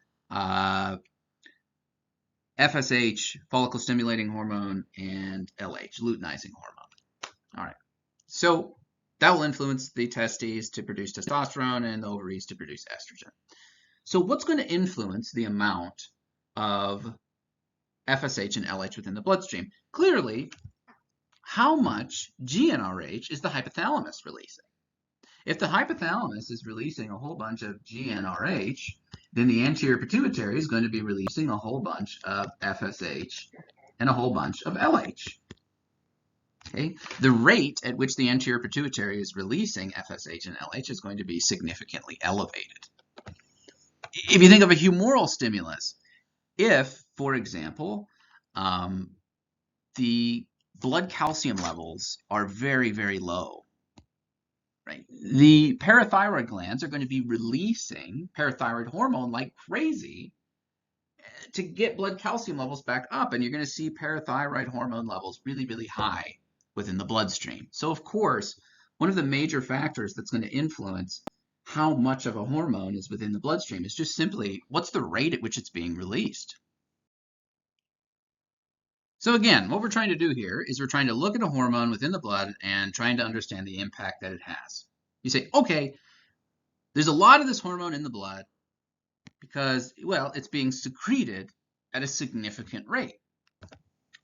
FSH, follicle stimulating hormone, and LH, luteinizing hormone. All right, so that will influence the testes to produce testosterone and the ovaries to produce estrogen. So what's going to influence the amount of FSH and LH within the bloodstream? Clearly, how much GnRH is the hypothalamus releasing? If the hypothalamus is releasing a whole bunch of GnRH, then the anterior pituitary is going to be releasing a whole bunch of FSH and a whole bunch of LH. Okay? The rate at which the anterior pituitary is releasing FSH and LH is going to be significantly elevated. If you think of a humoral stimulus, if, for example, the blood calcium levels are very, very low, right? The parathyroid glands are going to be releasing parathyroid hormone like crazy to get blood calcium levels back up, and you're going to see parathyroid hormone levels really, really high within the bloodstream. So, of course, one of the major factors that's going to influence how much of a hormone is within the bloodstream is just simply what's the rate at which it's being released. So again, what we're trying to do here is we're trying to look at a hormone within the blood and trying to understand the impact that it has. You say, okay, there's a lot of this hormone in the blood because, well, it's being secreted at a significant rate.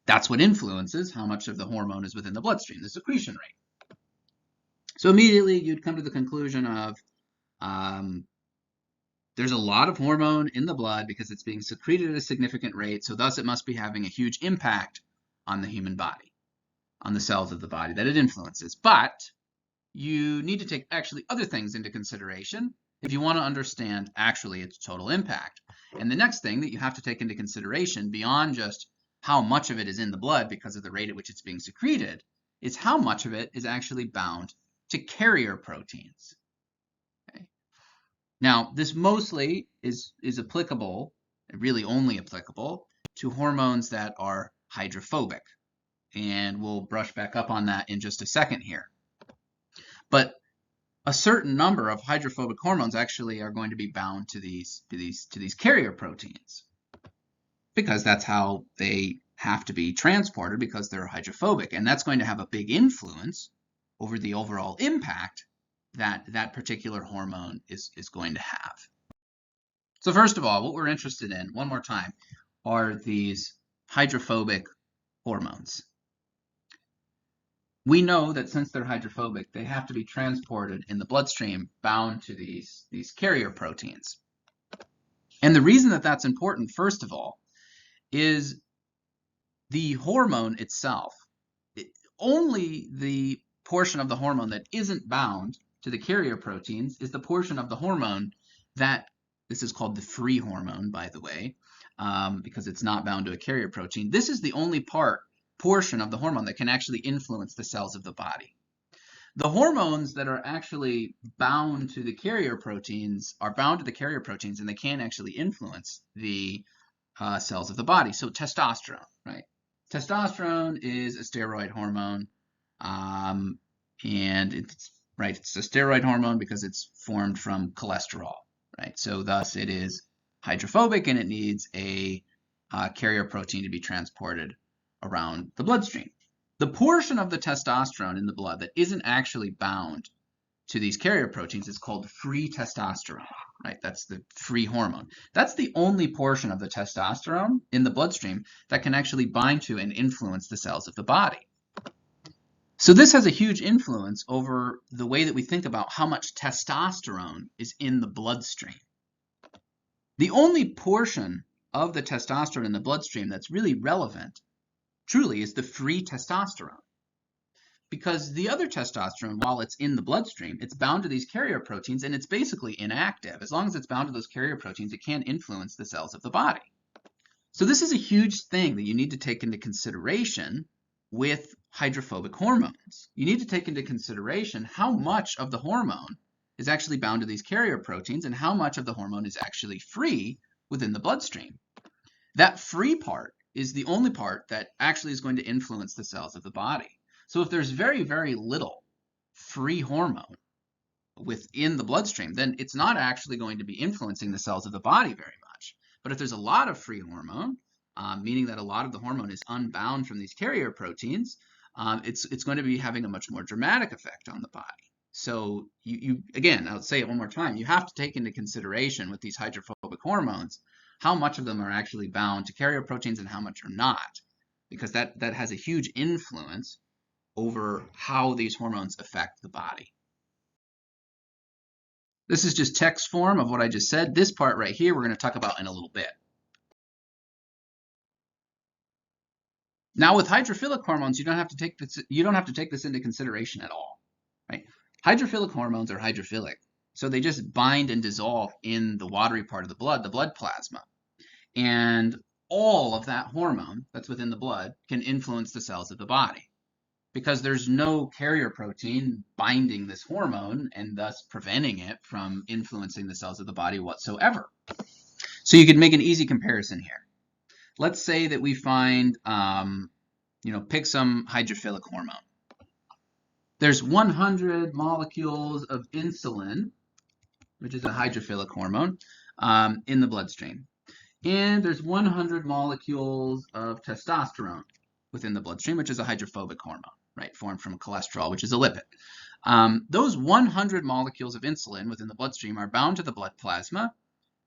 That's what influences how much of the hormone is within the bloodstream, the secretion rate. So immediately you'd come to the conclusion of there's a lot of hormone in the blood because it's being secreted at a significant rate, so thus it must be having a huge impact on the human body, on the cells of the body that it influences. But you need to take actually other things into consideration if you want to understand actually its total impact. And the next thing that you have to take into consideration beyond just how much of it is in the blood because of the rate at which it's being secreted is how much of it is actually bound to carrier proteins. Okay. Now, this mostly is applicable, really only applicable, to hormones that are hydrophobic. And we'll brush back up on that in just a second here. But a certain number of hydrophobic hormones actually are going to be bound to these carrier proteins because that's how they have to be transported because they're hydrophobic. And that's going to have a big influence over the overall impact that that particular hormone is going to have. So first of all, what we're interested in, one more time, are these hydrophobic hormones. We know that since they're hydrophobic, they have to be transported in the bloodstream bound to these carrier proteins. And the reason that that's important, first of all, is the hormone itself. Only the portion of the hormone that isn't bound to the carrier proteins is the portion of the hormone that, this is called the free hormone, by the way, because it's not bound to a carrier protein. This is the only portion of the hormone that can actually influence the cells of the body. The hormones that are actually bound to the carrier proteins are bound to the carrier proteins and they can't actually influence the cells of the body. So testosterone, right? Testosterone is a steroid hormone, and it's a steroid hormone because it's formed from cholesterol, right? So thus it is hydrophobic and it needs a carrier protein to be transported around the bloodstream. The portion of the testosterone in the blood that isn't actually bound to these carrier proteins is called free testosterone, right? That's the free hormone. That's the only portion of the testosterone in the bloodstream that can actually bind to and influence the cells of the body. So this has a huge influence over the way that we think about how much testosterone is in the bloodstream. The only portion of the testosterone in the bloodstream that's really relevant truly is the free testosterone. Because the other testosterone, while it's in the bloodstream, it's bound to these carrier proteins and it's basically inactive. As long as it's bound to those carrier proteins, it can't influence the cells of the body. So this is a huge thing that you need to take into consideration with hydrophobic hormones. You need to take into consideration how much of the hormone is actually bound to these carrier proteins and how much of the hormone is actually free within the bloodstream. That free part is the only part that actually is going to influence the cells of the body. So if there's very, very little free hormone within the bloodstream, then it's not actually going to be influencing the cells of the body very much. But if there's a lot of free hormone, meaning that a lot of the hormone is unbound from these carrier proteins, it's going to be having a much more dramatic effect on the body. So again, I'll say it one more time, you have to take into consideration with these hydrophobic hormones how much of them are actually bound to carrier proteins and how much are not, because that has a huge influence over how these hormones affect the body. This is just text form of what I just said. This part right here we're going to talk about in a little bit. Now with hydrophilic hormones, you don't have to take this into consideration at all, right? Hydrophilic hormones are hydrophilic, so they just bind and dissolve in the watery part of the blood plasma. And all of that hormone that's within the blood can influence the cells of the body, because there's no carrier protein binding this hormone and thus preventing it from influencing the cells of the body whatsoever. So you could make an easy comparison here. Let's say that we find, pick some hydrophilic hormone. There's 100 molecules of insulin, which is a hydrophilic hormone, in the bloodstream. And there's 100 molecules of testosterone within the bloodstream, which is a hydrophobic hormone, right, formed from cholesterol, which is a lipid. Those 100 molecules of insulin within the bloodstream are bound to the blood plasma.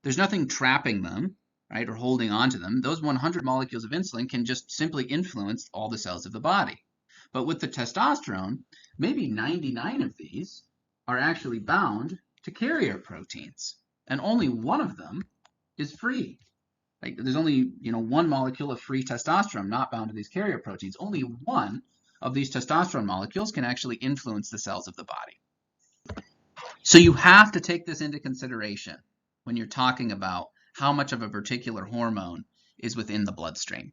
There's nothing trapping them, right, or holding on to them. Those 100 molecules of insulin can just simply influence all the cells of the body. But with the testosterone, maybe 99 of these are actually bound to carrier proteins, and only one of them is free. Like, there's only, one molecule of free testosterone not bound to these carrier proteins. Only one of these testosterone molecules can actually influence the cells of the body. So you have to take this into consideration when you're talking about how much of a particular hormone is within the bloodstream.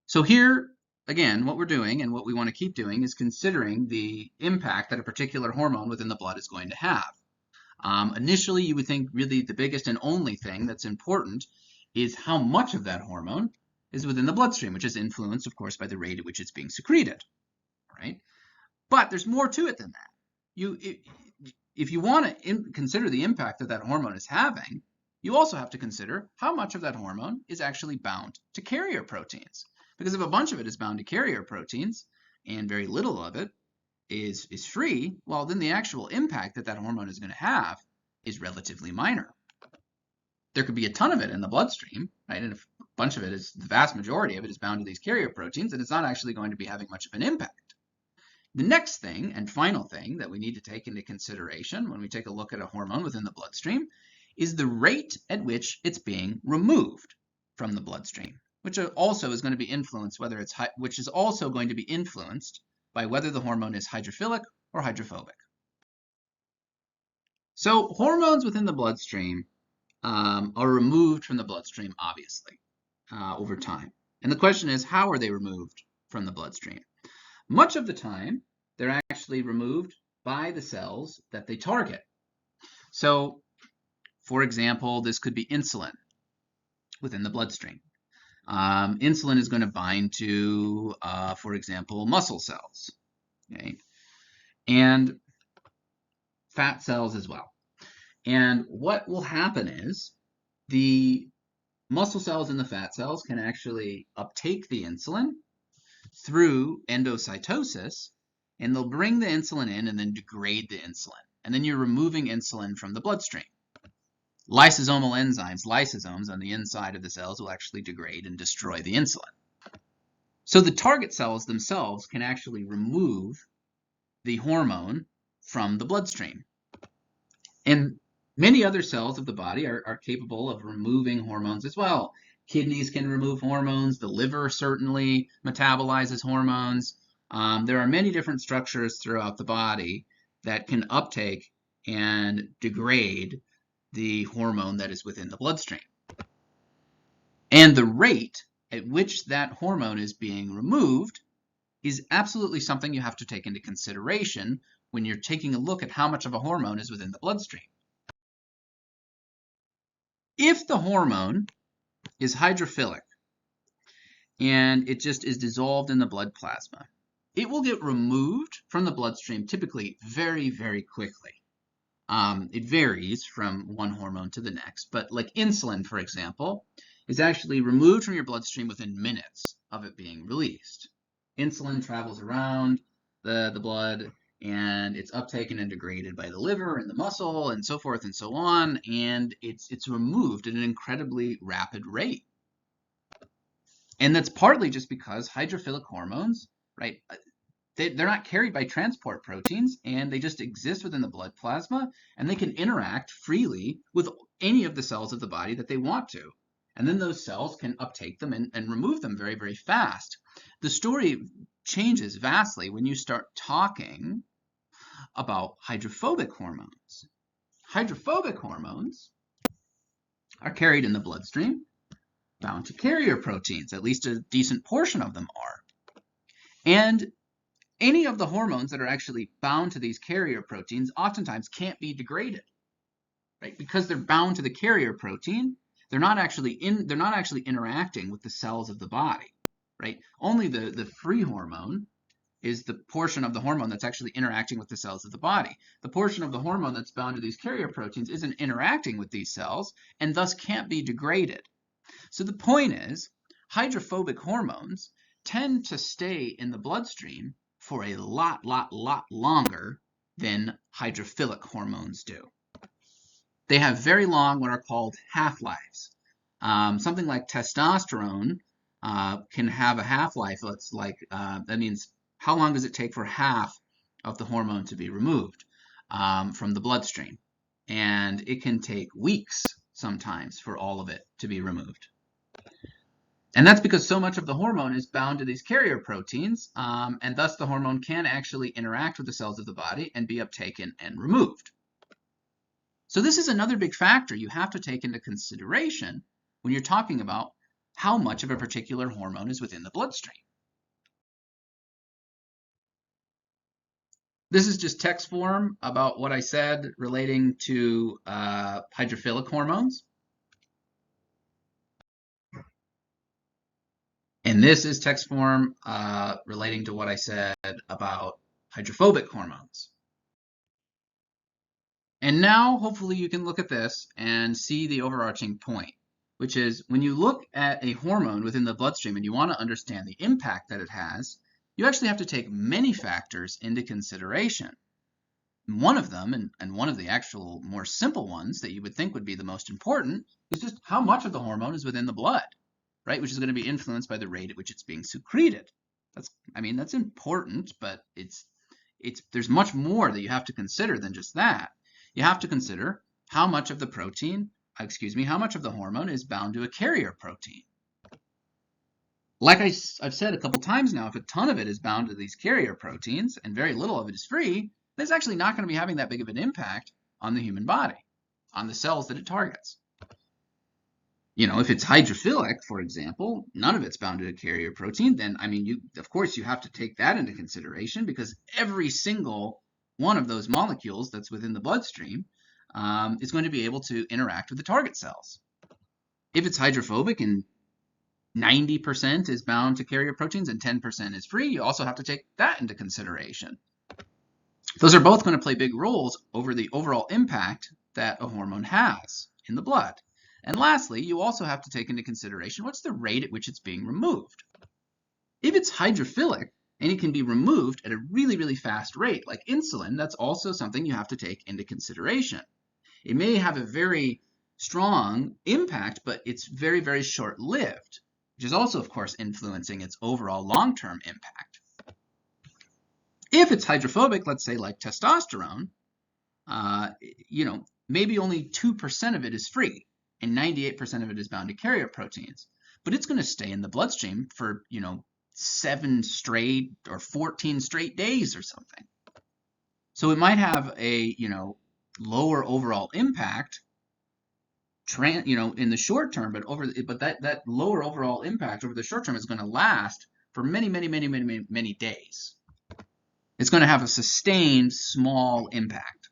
So here, again, what we're doing and what we want to keep doing is considering the impact that a particular hormone within the blood is going to have. Initially, you would think really the biggest and only thing that's important is how much of that hormone is within the bloodstream, which is influenced, of course, by the rate at which it's being secreted, right? But there's more to it than that. If you want to consider the impact that hormone is having, you also have to consider how much of that hormone is actually bound to carrier proteins. Because if a bunch of it is bound to carrier proteins and very little of it is free, well, then the actual impact that hormone is going to have is relatively minor. There could be a ton of it in the bloodstream, right? And if a bunch of it is, the vast majority of it is bound to these carrier proteins, then it's not actually going to be having much of an impact. The next thing and final thing that we need to take into consideration when we take a look at a hormone within the bloodstream is the rate at which it's being removed from the bloodstream, which also is going to be influenced by whether the hormone is hydrophilic or hydrophobic. So hormones within the bloodstream are removed from the bloodstream, obviously, over time. And the question is, how are they removed from the bloodstream? Much of the time, they're actually removed by the cells that they target. So, for example, this could be insulin within the bloodstream. Insulin is going to bind to, for example, muscle cells, okay? And fat cells as well. And what will happen is the muscle cells and the fat cells can actually uptake the insulin through endocytosis, and they'll bring the insulin in and then degrade the insulin. And then you're removing insulin from the bloodstream. Lysosomal enzymes, lysosomes on the inside of the cells, will actually degrade and destroy the insulin. So the target cells themselves can actually remove the hormone from the bloodstream. And many other cells of the body are capable of removing hormones as well. Kidneys can remove hormones. The liver certainly metabolizes hormones. There are many different structures throughout the body that can uptake and degrade the hormone that is within the bloodstream. And the rate at which that hormone is being removed is absolutely something you have to take into consideration when you're taking a look at how much of a hormone is within the bloodstream. If the hormone is hydrophilic and it just is dissolved in the blood plasma, it will get removed from the bloodstream typically very, very quickly. It varies from one hormone to the next, but like insulin, for example, is actually removed from your bloodstream within minutes of it being released. Insulin travels around the blood, and it's uptaken and degraded by the liver and the muscle and so forth and so on, and it's removed at an incredibly rapid rate. And that's partly just because hydrophilic hormones, right, they're not carried by transport proteins, and they just exist within the blood plasma, and they can interact freely with any of the cells of the body that they want to. And then those cells can uptake them and remove them very, very fast. The story changes vastly when you start talking about hydrophobic hormones. Hydrophobic hormones are carried in the bloodstream, bound to carrier proteins, at least a decent portion of them are. And any of the hormones that are actually bound to these carrier proteins oftentimes can't be degraded, right? Because they're bound to the carrier protein, they're not actually interacting with the cells of the body, right? Only the free hormone is the portion of the hormone that's actually interacting with the cells of the body. The portion of the hormone that's bound to these carrier proteins isn't interacting with these cells and thus can't be degraded. So the point is, hydrophobic hormones tend to stay in the bloodstream for a lot longer than hydrophilic hormones do. They have very long, what are called half-lives. Something like testosterone can have a half-life. That means how long does it take for half of the hormone to be removed from the bloodstream? And it can take weeks sometimes for all of it to be removed. And that's because so much of the hormone is bound to these carrier proteins, and thus the hormone can actually interact with the cells of the body and be uptaken and removed. So this is another big factor you have to take into consideration when you're talking about how much of a particular hormone is within the bloodstream. This is just text form about what I said relating to hydrophilic hormones. And this is text form relating to what I said about hydrophobic hormones. And now, hopefully, you can look at this and see the overarching point, which is when you look at a hormone within the bloodstream and you want to understand the impact that it has, you actually have to take many factors into consideration. One of them, and one of the actual more simple ones that you would think would be the most important, is just how much of the hormone is within the blood, right? Which is going to be influenced by the rate at which it's being secreted. That's important, but there's much more that you have to consider than just that. You have to consider how much of the how much of the hormone is bound to a carrier protein. Like I've said a couple times now, if a ton of it is bound to these carrier proteins and very little of it is free, then it's actually not going to be having that big of an impact on the human body, on the cells that it targets. If it's hydrophilic, for example, none of it's bound to a carrier protein, then, of course, you have to take that into consideration because every single one of those molecules that's within the bloodstream is going to be able to interact with the target cells. If it's hydrophobic and 90% is bound to carrier proteins and 10% is free, you also have to take that into consideration. Those are both going to play big roles over the overall impact that a hormone has in the blood. And lastly, you also have to take into consideration what's the rate at which it's being removed. If it's hydrophilic and it can be removed at a really, really fast rate, like insulin, that's also something you have to take into consideration. It may have a very strong impact, but it's very, very short-lived, which is also, of course, influencing its overall long-term impact. If it's hydrophobic, let's say like testosterone, maybe only 2% of it is free and 98% of it is bound to carrier proteins, but it's going to stay in the bloodstream for, 7 straight or 14 straight days or something. So it might have a, lower overall impact, in the short term, but that lower overall impact over the short term is going to last for many, many, many, many, many days. It's going to have a sustained small impact.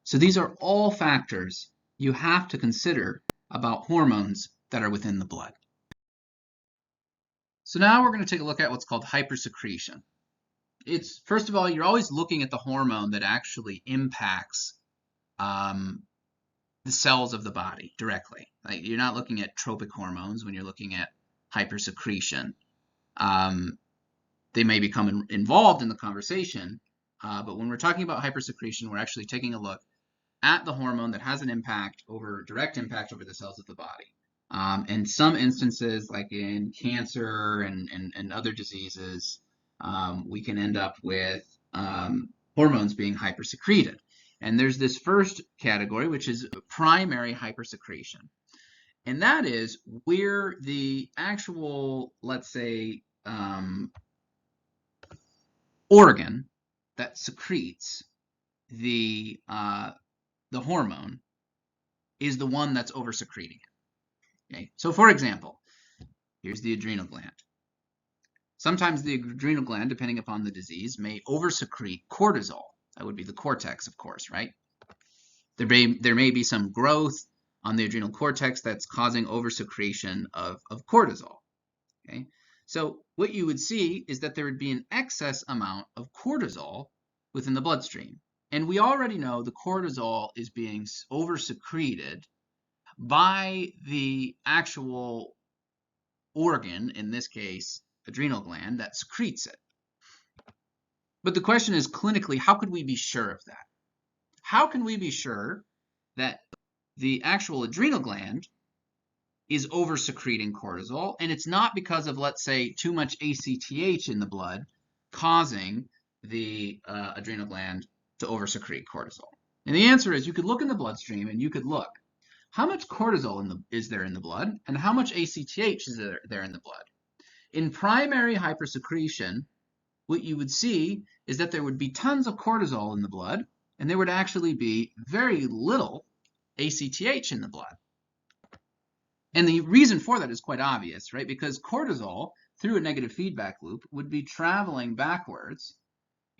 So these are all factors you have to consider about hormones that are within the blood. So now we're going to take a look at what's called hypersecretion. It's, first of all, you're always looking at the hormone that actually impacts the cells of the body directly. Like, you're not looking at tropic hormones when you're looking at hypersecretion. They may become involved in the conversation, but when we're talking about hypersecretion, we're actually taking a look at the hormone that has an direct impact over the cells of the body. In some instances, like in cancer and other diseases, we can end up with hormones being hypersecreted. And there's this first category, which is primary hypersecretion. And that is where the actual, let's say, organ that secretes the hormone is the one that's over-secreting it. Okay? So for example, here's the adrenal gland. Sometimes the adrenal gland, depending upon the disease, may over-secrete cortisol. That would be the cortex, of course, right? There may be some growth on the adrenal cortex that's causing over-secretion of cortisol. Okay? So what you would see is that there would be an excess amount of cortisol within the bloodstream. And we already know the cortisol is being over-secreted by the actual organ, in this case, adrenal gland, that secretes it. But the question is, clinically, how could we be sure of that? How can we be sure that the actual adrenal gland is over-secreting cortisol, and it's not because of, let's say, too much ACTH in the blood causing the adrenal gland to over-secrete cortisol? And the answer is, you could look in the bloodstream and you could look, how much cortisol is there in the blood, and how much ACTH is there in the blood? In primary hypersecretion, what you would see is that there would be tons of cortisol in the blood, and there would actually be very little ACTH in the blood. And the reason for that is quite obvious, right? Because cortisol, through a negative feedback loop, would be traveling backwards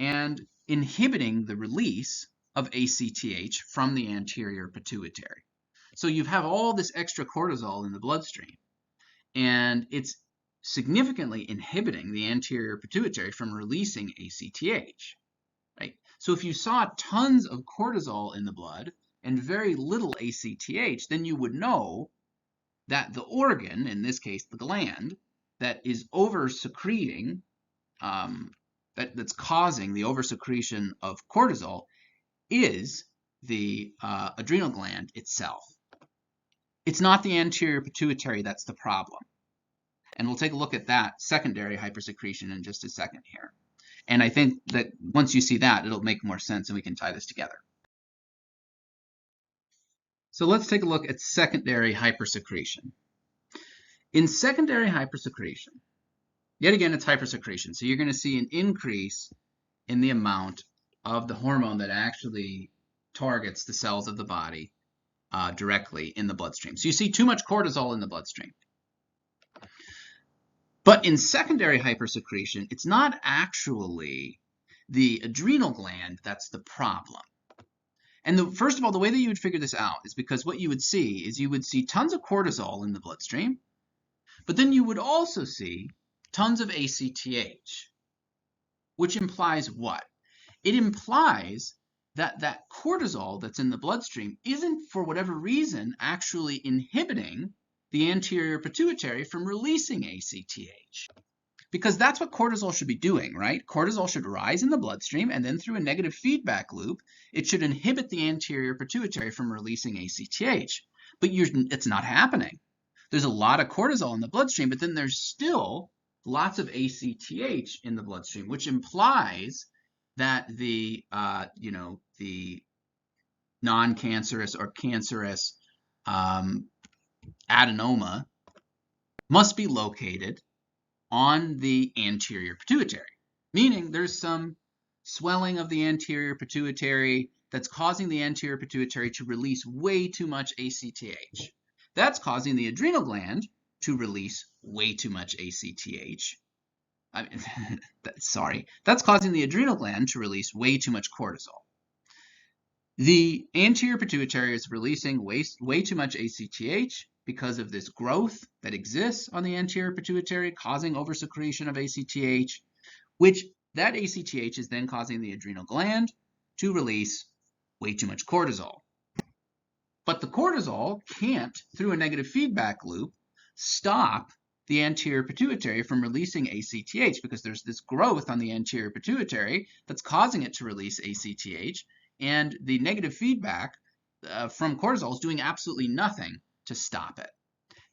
and inhibiting the release of ACTH from the anterior pituitary. So you have all this extra cortisol in the bloodstream, and it's significantly inhibiting the anterior pituitary from releasing ACTH, right? So if you saw tons of cortisol in the blood and very little ACTH, then you would know that the organ, in this case the gland, that is over-secreting, that's causing the over-secretion of cortisol is the adrenal gland itself. It's not the anterior pituitary that's the problem. And we'll take a look at that secondary hypersecretion in just a second here. And I think that once you see that, it'll make more sense and we can tie this together. So let's take a look at secondary hypersecretion. In secondary hypersecretion, yet again, it's hypersecretion. So you're going to see an increase in the amount of the hormone that actually targets the cells of the body directly in the bloodstream. So you see too much cortisol in the bloodstream. But in secondary hypersecretion, it's not actually the adrenal gland that's the problem. And first of all, the way that you would figure this out is because what you would see is you would see tons of cortisol in the bloodstream, but then you would also see tons of ACTH, which implies what? It implies that that cortisol that's in the bloodstream isn't, for whatever reason, actually inhibiting the anterior pituitary from releasing ACTH. Because that's what cortisol should be doing, right? Cortisol should rise in the bloodstream, and then through a negative feedback loop, it should inhibit the anterior pituitary from releasing ACTH. But it's not happening. There's a lot of cortisol in the bloodstream, but then there's still lots of ACTH in the bloodstream, which implies that the non-cancerous or cancerous adenoma must be located on the anterior pituitary, meaning there's some swelling of the anterior pituitary that's causing the anterior pituitary to release way too much ACTH. That's causing the adrenal gland to release way too much ACTH. That's causing the adrenal gland to release way too much cortisol. The anterior pituitary is releasing way too much ACTH because of this growth that exists on the anterior pituitary, causing oversecretion of ACTH, which that ACTH is then causing the adrenal gland to release way too much cortisol. But the cortisol can't, through a negative feedback loop, stop the anterior pituitary from releasing ACTH because there's this growth on the anterior pituitary that's causing it to release ACTH, and the negative feedback from cortisol is doing absolutely nothing to stop it.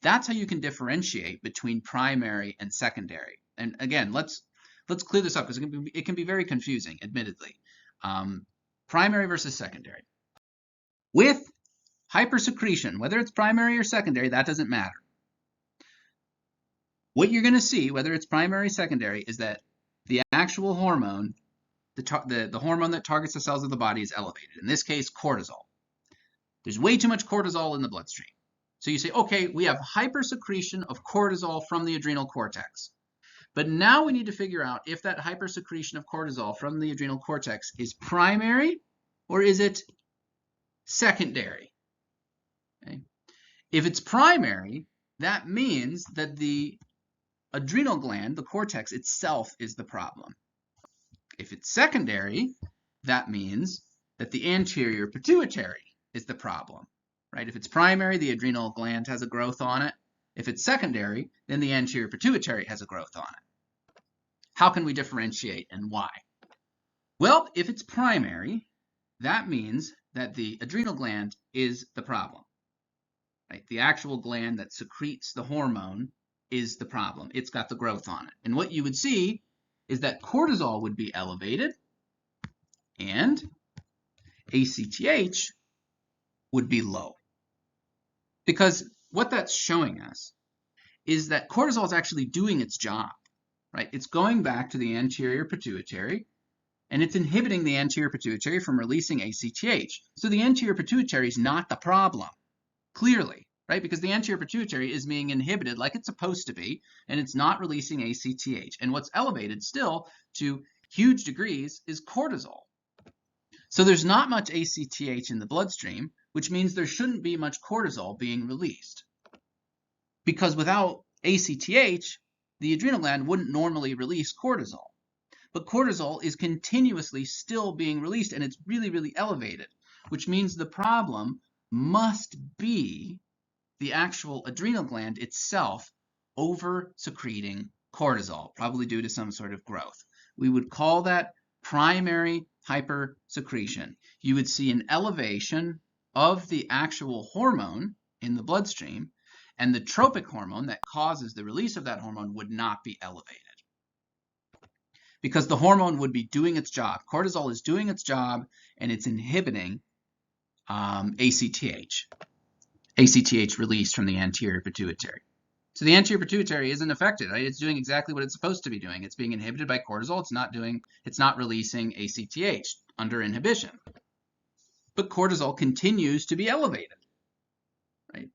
That's how you can differentiate between primary and secondary. And again, let's clear this up because it can be very confusing, admittedly. Primary versus secondary. With hypersecretion, whether it's primary or secondary, that doesn't matter. What you're going to see, whether it's primary or secondary, is that the actual hormone, the hormone that targets the cells of the body, is elevated. In this case, cortisol. There's way too much cortisol in the bloodstream. So you say, okay, we have hypersecretion of cortisol from the adrenal cortex. But now we need to figure out if that hypersecretion of cortisol from the adrenal cortex is primary or is it secondary. Okay? If it's primary, that means that the adrenal gland, the cortex itself, is the problem. If it's secondary, that means that the anterior pituitary is the problem, right? If it's primary, the adrenal gland has a growth on it. If it's secondary, then the anterior pituitary has a growth on it. How can we differentiate and why? Well, if it's primary, that means that the adrenal gland is the problem, right? The actual gland that secretes the hormone is the problem. It's got the growth on it. And what you would see is that cortisol would be elevated and ACTH would be low. Because what that's showing us is that cortisol is actually doing its job, right? It's going back to the anterior pituitary and it's inhibiting the anterior pituitary from releasing ACTH. So the anterior pituitary is not the problem, clearly, right? Because the anterior pituitary is being inhibited like it's supposed to be, and it's not releasing ACTH. And what's elevated still to huge degrees is cortisol. So there's not much ACTH in the bloodstream, which means there shouldn't be much cortisol being released. Because without ACTH, the adrenal gland wouldn't normally release cortisol. But cortisol is continuously still being released, and it's really, really elevated, which means the problem must be the actual adrenal gland itself over-secreting cortisol, probably due to some sort of growth. We would call that primary hypersecretion. You would see an elevation of the actual hormone in the bloodstream, and the tropic hormone that causes the release of that hormone would not be elevated. Because the hormone would be doing its job. Cortisol is doing its job, and it's inhibiting ACTH released from the anterior pituitary. So the anterior pituitary isn't affected, right? It's doing exactly what it's supposed to be doing. It's being inhibited by cortisol. It's not releasing ACTH under inhibition. But cortisol continues to be elevated, right?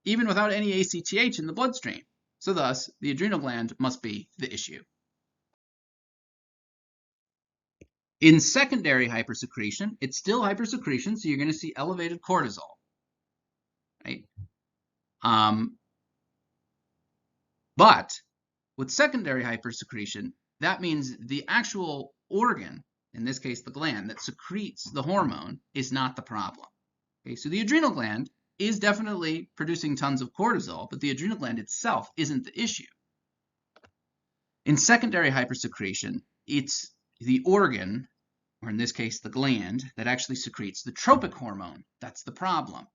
Even without any ACTH in the bloodstream. So thus, the adrenal gland must be the issue. In secondary hypersecretion, it's still hypersecretion, so you're going to see elevated cortisol, right? But with secondary hypersecretion, that means the actual organ, in this case the gland, that secretes the hormone is not the problem. Okay, so the adrenal gland is definitely producing tons of cortisol, but the adrenal gland itself isn't the issue. In secondary hypersecretion, it's the organ, or in this case the gland, that actually secretes the tropic hormone. That's the problem.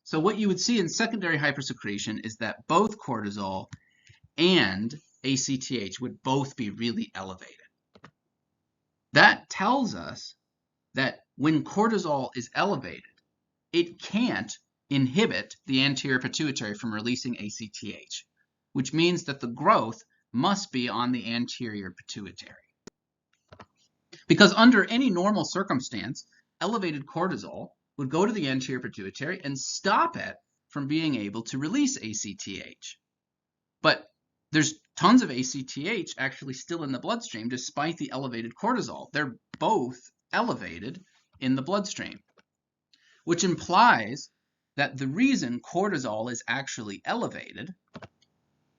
So what you would see in secondary hypersecretion is that both cortisol and ACTH would both be really elevated. That tells us that when cortisol is elevated, it can't inhibit the anterior pituitary from releasing ACTH, which means that the growth must be on the anterior pituitary. Because under any normal circumstance, elevated cortisol would go to the anterior pituitary and stop it from being able to release ACTH. But there's tons of ACTH actually still in the bloodstream despite the elevated cortisol. They're both elevated in the bloodstream, which implies that the reason cortisol is actually elevated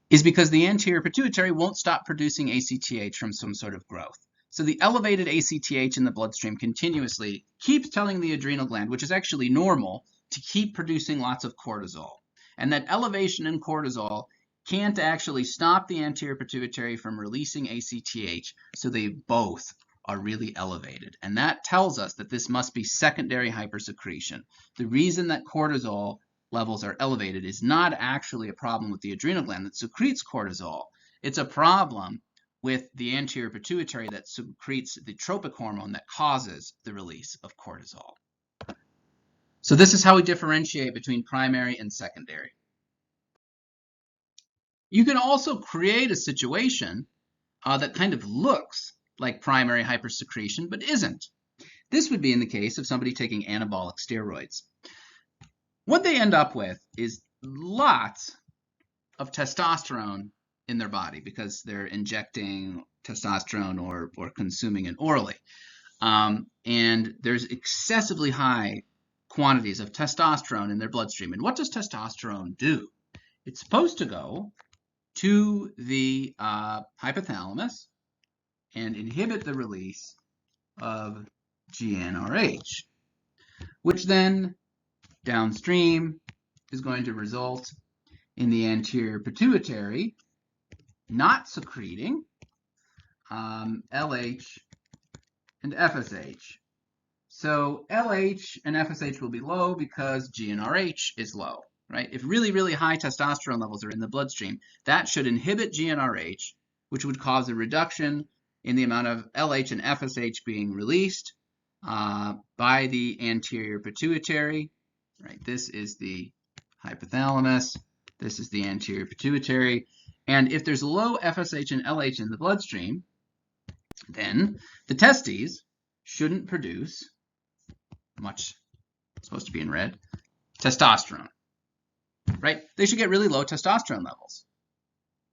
is because the anterior pituitary won't stop producing ACTH from some sort of growth. So the elevated ACTH in the bloodstream continuously keeps telling the adrenal gland, which is actually normal, to keep producing lots of cortisol. And that elevation in cortisol can't actually stop the anterior pituitary from releasing ACTH, so they both are really elevated. And that tells us that this must be secondary hypersecretion. The reason that cortisol levels are elevated is not actually a problem with the adrenal gland that secretes cortisol. It's a problem with the anterior pituitary that secretes the tropic hormone that causes the release of cortisol. So this is how we differentiate between primary and secondary. You can also create a situation that kind of looks like primary hypersecretion, but isn't. This would be in the case of somebody taking anabolic steroids. What they end up with is lots of testosterone in their body because they're injecting testosterone or consuming it orally. And there's excessively high quantities of testosterone in their bloodstream. And what does testosterone do? It's supposed to go to the hypothalamus and inhibit the release of GnRH, which then downstream is going to result in the anterior pituitary not secreting LH and FSH. So LH and FSH will be low because GnRH is low, right? If really, really high testosterone levels are in the bloodstream, that should inhibit GnRH, which would cause a reduction in the amount of LH and FSH being released by the anterior pituitary, right? This is the hypothalamus. This is the anterior pituitary. And if there's low FSH and LH in the bloodstream, then the testes shouldn't produce much, it's supposed to be in red, testosterone, right? They should get really low testosterone levels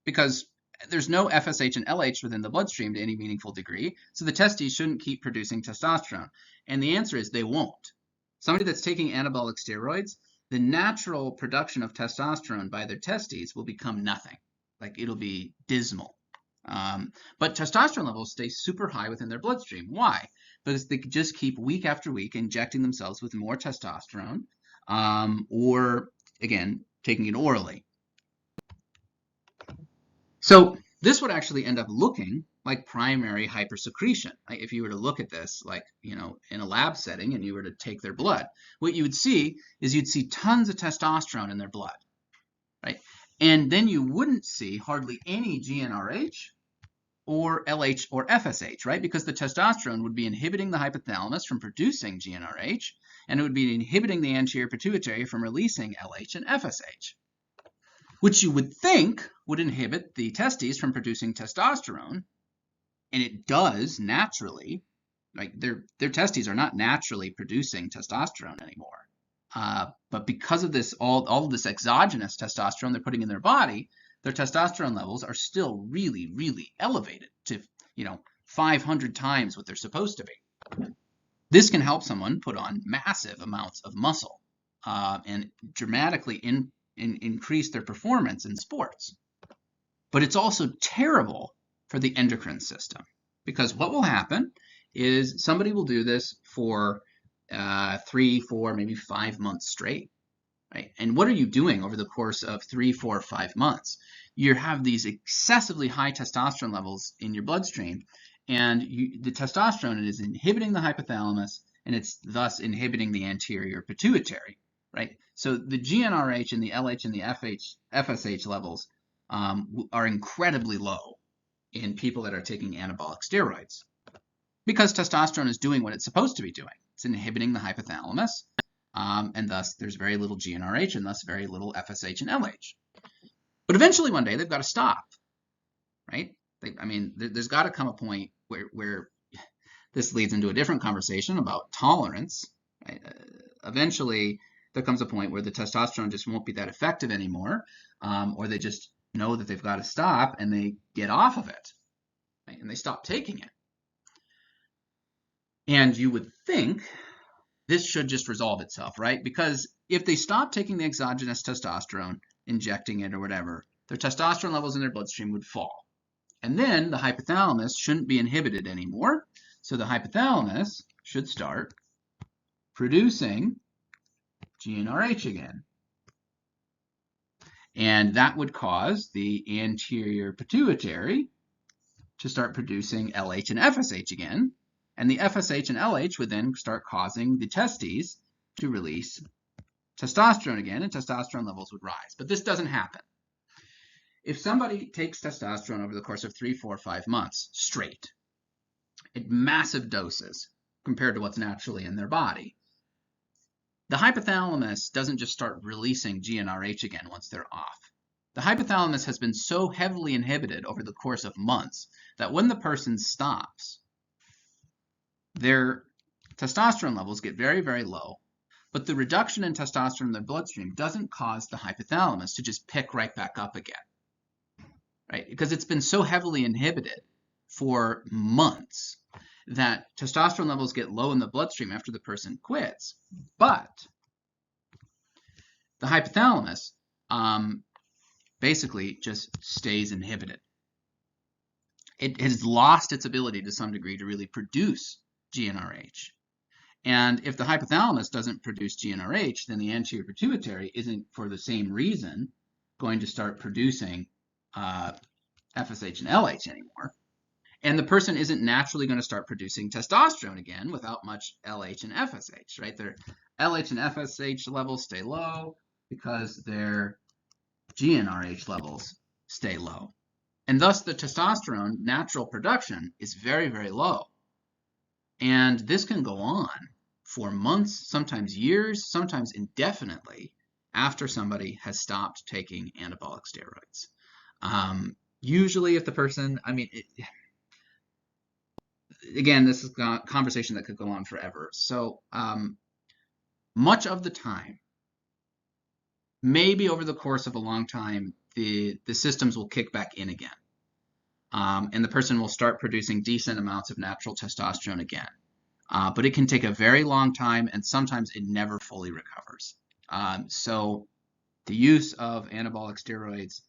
because there's no FSH and LH within the bloodstream to any meaningful degree, so the testes shouldn't keep producing testosterone. And the answer is they won't. Somebody that's taking anabolic steroids, the natural production of testosterone by their testes will become nothing. Like it'll be dismal. But testosterone levels stay super high within their bloodstream. Why? Because they just keep week after week injecting themselves with more testosterone or, again, taking it orally. So this would actually end up looking like primary hypersecretion. Like if you were to look at this, like, you know, in a lab setting and you were to take their blood, what you would see is you'd see tons of testosterone in their blood, right? And then you wouldn't see hardly any GnRH or LH or FSH, right? Because the testosterone would be inhibiting the hypothalamus from producing GnRH, and it would be inhibiting the anterior pituitary from releasing LH and FSH, which you would think would inhibit the testes from producing testosterone, and it does naturally. Like their testes are not naturally producing testosterone anymore. But because of this, all of this exogenous testosterone they're putting in their body, their testosterone levels are still really, really elevated to, 500 times what they're supposed to be. This can help someone put on massive amounts of muscle and dramatically increase their performance in sports. But it's also terrible for the endocrine system because what will happen is somebody will do this for 3, 4, maybe 5 months straight, right? And what are you doing over the course of 3, 4, 5 months? You have these excessively high testosterone levels in your bloodstream, and the testosterone is inhibiting the hypothalamus, and it's thus inhibiting the anterior pituitary, right? So the GnRH and the LH and the FSH levels are incredibly low in people that are taking anabolic steroids because testosterone is doing what it's supposed to be doing. It's inhibiting the hypothalamus, and thus there's very little GnRH and thus very little FSH and LH. But eventually one day they've got to stop, right? There's got to come a point where this leads into a different conversation about tolerance, right? Eventually there comes a point where the testosterone just won't be that effective anymore, or they just know that they've got to stop and they get off of it, right? And they stop taking it. And you would think this should just resolve itself, right? Because if they stop taking the exogenous testosterone, injecting it or whatever, their testosterone levels in their bloodstream would fall. And then the hypothalamus shouldn't be inhibited anymore. So the hypothalamus should start producing GnRH again. And that would cause the anterior pituitary to start producing LH and FSH again. And the FSH and LH would then start causing the testes to release testosterone again, and testosterone levels would rise. But this doesn't happen. If somebody takes testosterone over the course of 3, 4, 5 months straight, at massive doses compared to what's naturally in their body, the hypothalamus doesn't just start releasing GnRH again once they're off. The hypothalamus has been so heavily inhibited over the course of months that when the person stops, their testosterone levels get very, very low, but the reduction in testosterone in their bloodstream doesn't cause the hypothalamus to just pick right back up again, right? Because it's been so heavily inhibited for months that testosterone levels get low in the bloodstream after the person quits, but the hypothalamus basically just stays inhibited. It has lost its ability to some degree to really produce GnRH. And if the hypothalamus doesn't produce GnRH, then the anterior pituitary isn't, for the same reason, going to start producing FSH and LH anymore. And the person isn't naturally going to start producing testosterone again without much LH and FSH, right? Their LH and FSH levels stay low because their GnRH levels stay low. And thus the testosterone natural production is very, very low. And this can go on for months, sometimes years, sometimes indefinitely after somebody has stopped taking anabolic steroids. Usually if the person, again, this is a conversation that could go on forever. So much of the time, maybe over the course of a long time, the systems will kick back in again. And the person will start producing decent amounts of natural testosterone again. But it can take a very long time, and sometimes it never fully recovers. So the use of anabolic steroids,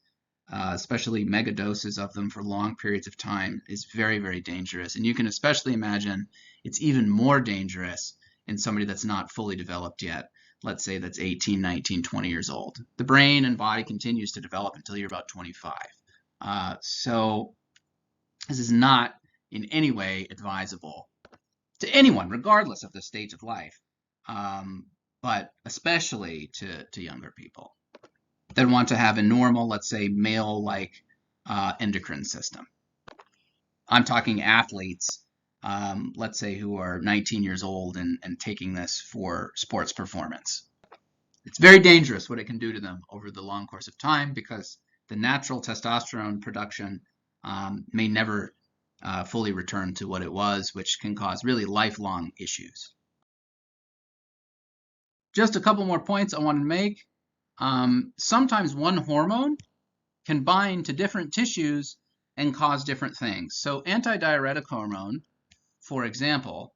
especially mega doses of them for long periods of time, is very, very dangerous. And you can especially imagine it's even more dangerous in somebody that's not fully developed yet. Let's say that's 18, 19, 20 years old. The brain and body continues to develop until you're about 25. So this is not in any way advisable to anyone, regardless of the stage of life, but especially to younger people that want to have a normal, let's say, male-like endocrine system. I'm talking athletes, let's say, who are 19 years old and taking this for sports performance. It's very dangerous what it can do to them over the long course of time because the natural testosterone production may never fully return to what it was, which can cause really lifelong issues. Just a couple more points I want to make. Sometimes one hormone can bind to different tissues and cause different things. So antidiuretic hormone, for example,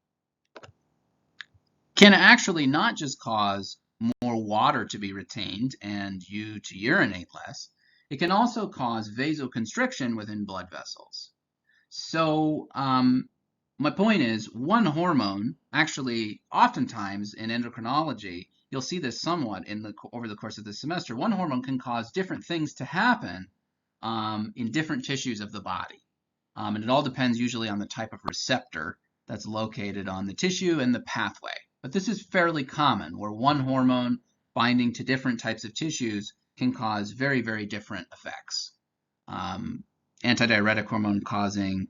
can actually not just cause more water to be retained and you to urinate less, it can also cause vasoconstriction within blood vessels. So my point is, one hormone, actually, oftentimes in endocrinology, you'll see this somewhat over the course of the semester, one hormone can cause different things to happen in different tissues of the body. And it all depends usually on the type of receptor that's located on the tissue and the pathway. But this is fairly common, where one hormone binding to different types of tissues can cause very, very different effects. Antidiuretic hormone causing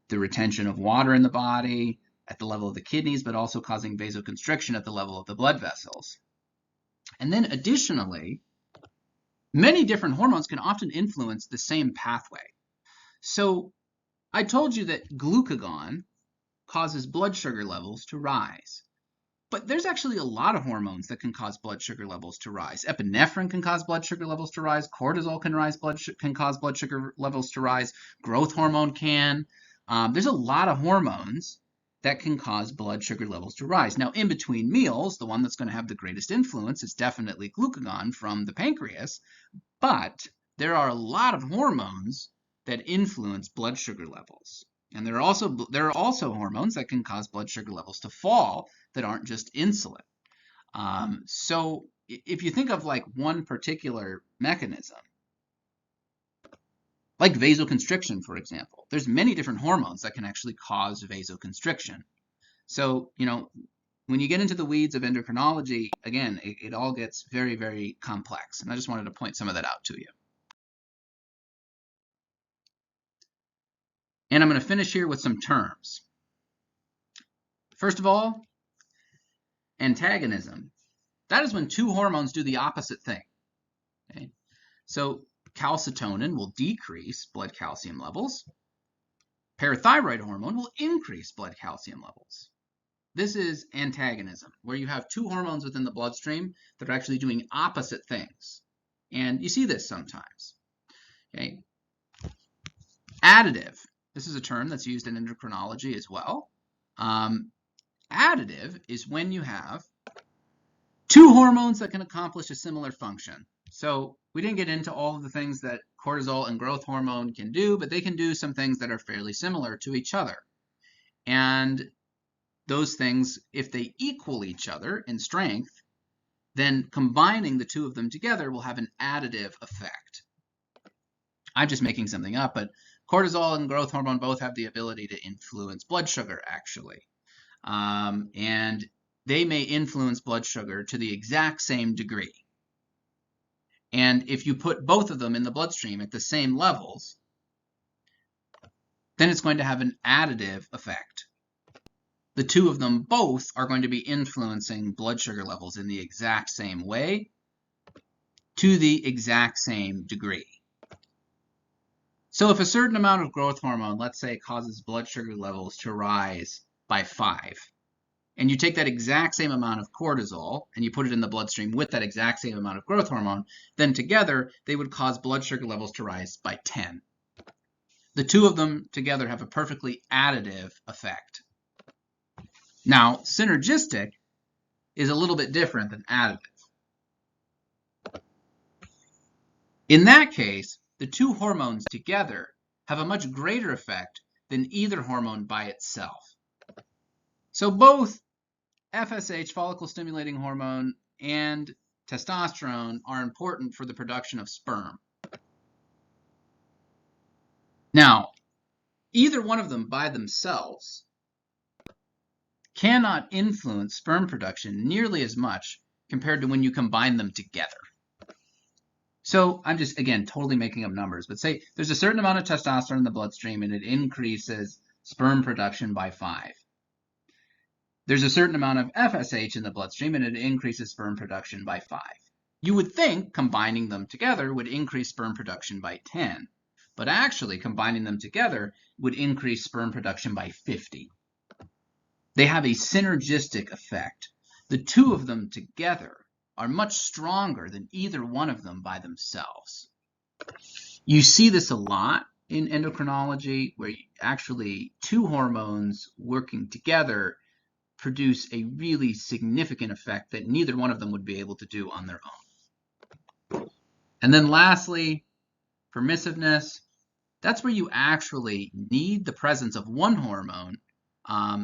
the retention of water in the body at the level of the kidneys, but also causing vasoconstriction at the level of the blood vessels. And then additionally, many different hormones can often influence the same pathway. So I told you that glucagon causes blood sugar levels to rise. But there's actually a lot of hormones that can cause blood sugar levels to rise. Epinephrine can cause blood sugar levels to rise. Cortisol can cause blood sugar levels to rise. Growth hormone can. There's a lot of hormones that can cause blood sugar levels to rise. Now, in between meals, the one that's going to have the greatest influence is definitely glucagon from the pancreas. But there are a lot of hormones that influence blood sugar levels. And there are also hormones that can cause blood sugar levels to fall that aren't just insulin. So if you think of like one particular mechanism, like vasoconstriction, for example, there's many different hormones that can actually cause vasoconstriction. So, when you get into the weeds of endocrinology, again, it all gets very, very complex. And I just wanted to point some of that out to you. And I'm going to finish here with some terms. First of all, antagonism. That is when two hormones do the opposite thing. Okay? So calcitonin will decrease blood calcium levels. Parathyroid hormone will increase blood calcium levels. This is antagonism, where you have two hormones within the bloodstream that are actually doing opposite things. And you see this sometimes. Okay? Additive. This is a term that's used in endocrinology as well. Additive is when you have two hormones that can accomplish a similar function. So we didn't get into all of the things that cortisol and growth hormone can do, but they can do some things that are fairly similar to each other. And those things, if they equal each other in strength, then combining the two of them together will have an additive effect. I'm just making something up, but cortisol and growth hormone both have the ability to influence blood sugar, actually. And they may influence blood sugar to the exact same degree. And if you put both of them in the bloodstream at the same levels, then it's going to have an additive effect. The two of them both are going to be influencing blood sugar levels in the exact same way, to the exact same degree. So if a certain amount of growth hormone, let's say, causes blood sugar levels to rise by 5, and you take that exact same amount of cortisol and you put it in the bloodstream with that exact same amount of growth hormone, then together they would cause blood sugar levels to rise by 10. The two of them together have a perfectly additive effect. Now, synergistic is a little bit different than additive. In that case, the two hormones together have a much greater effect than either hormone by itself. So both FSH, follicle stimulating hormone, and testosterone are important for the production of sperm. Now, either one of them by themselves cannot influence sperm production nearly as much compared to when you combine them together. So I'm just, again, totally making up numbers, but say there's a certain amount of testosterone in the bloodstream and it increases sperm production by 5. There's a certain amount of FSH in the bloodstream and it increases sperm production by 5. You would think combining them together would increase sperm production by 10, but actually combining them together would increase sperm production by 50. They have a synergistic effect. The two of them together are much stronger than either one of them by themselves. You see this a lot in endocrinology, where actually two hormones working together produce a really significant effect that neither one of them would be able to do on their own. And then lastly, permissiveness. That's where you actually need the presence of one hormone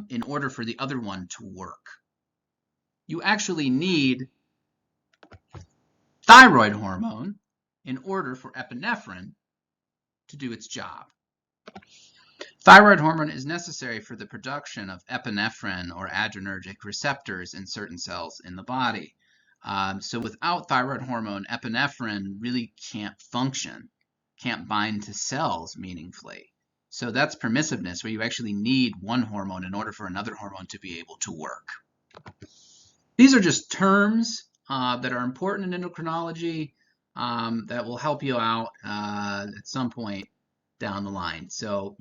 in order for the other one to work. You actually need thyroid hormone in order for epinephrine to do its job. Thyroid hormone is necessary for the production of epinephrine or adrenergic receptors in certain cells in the body. So without thyroid hormone, epinephrine really can't function, can't bind to cells meaningfully. So that's permissiveness, where you actually need one hormone in order for another hormone to be able to work. These are just terms that are important in endocrinology that will help you out at some point down the line. So,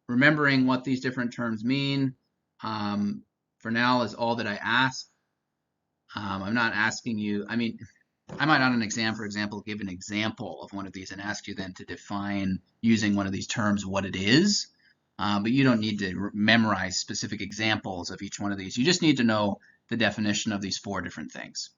remembering what these different terms mean for now is all that I ask. I'm not asking you, I might on an exam, for example, give an example of one of these and ask you then to define, using one of these terms, what it is. But you don't need to memorize specific examples of each one of these. You just need to know the definition of these 4 different things.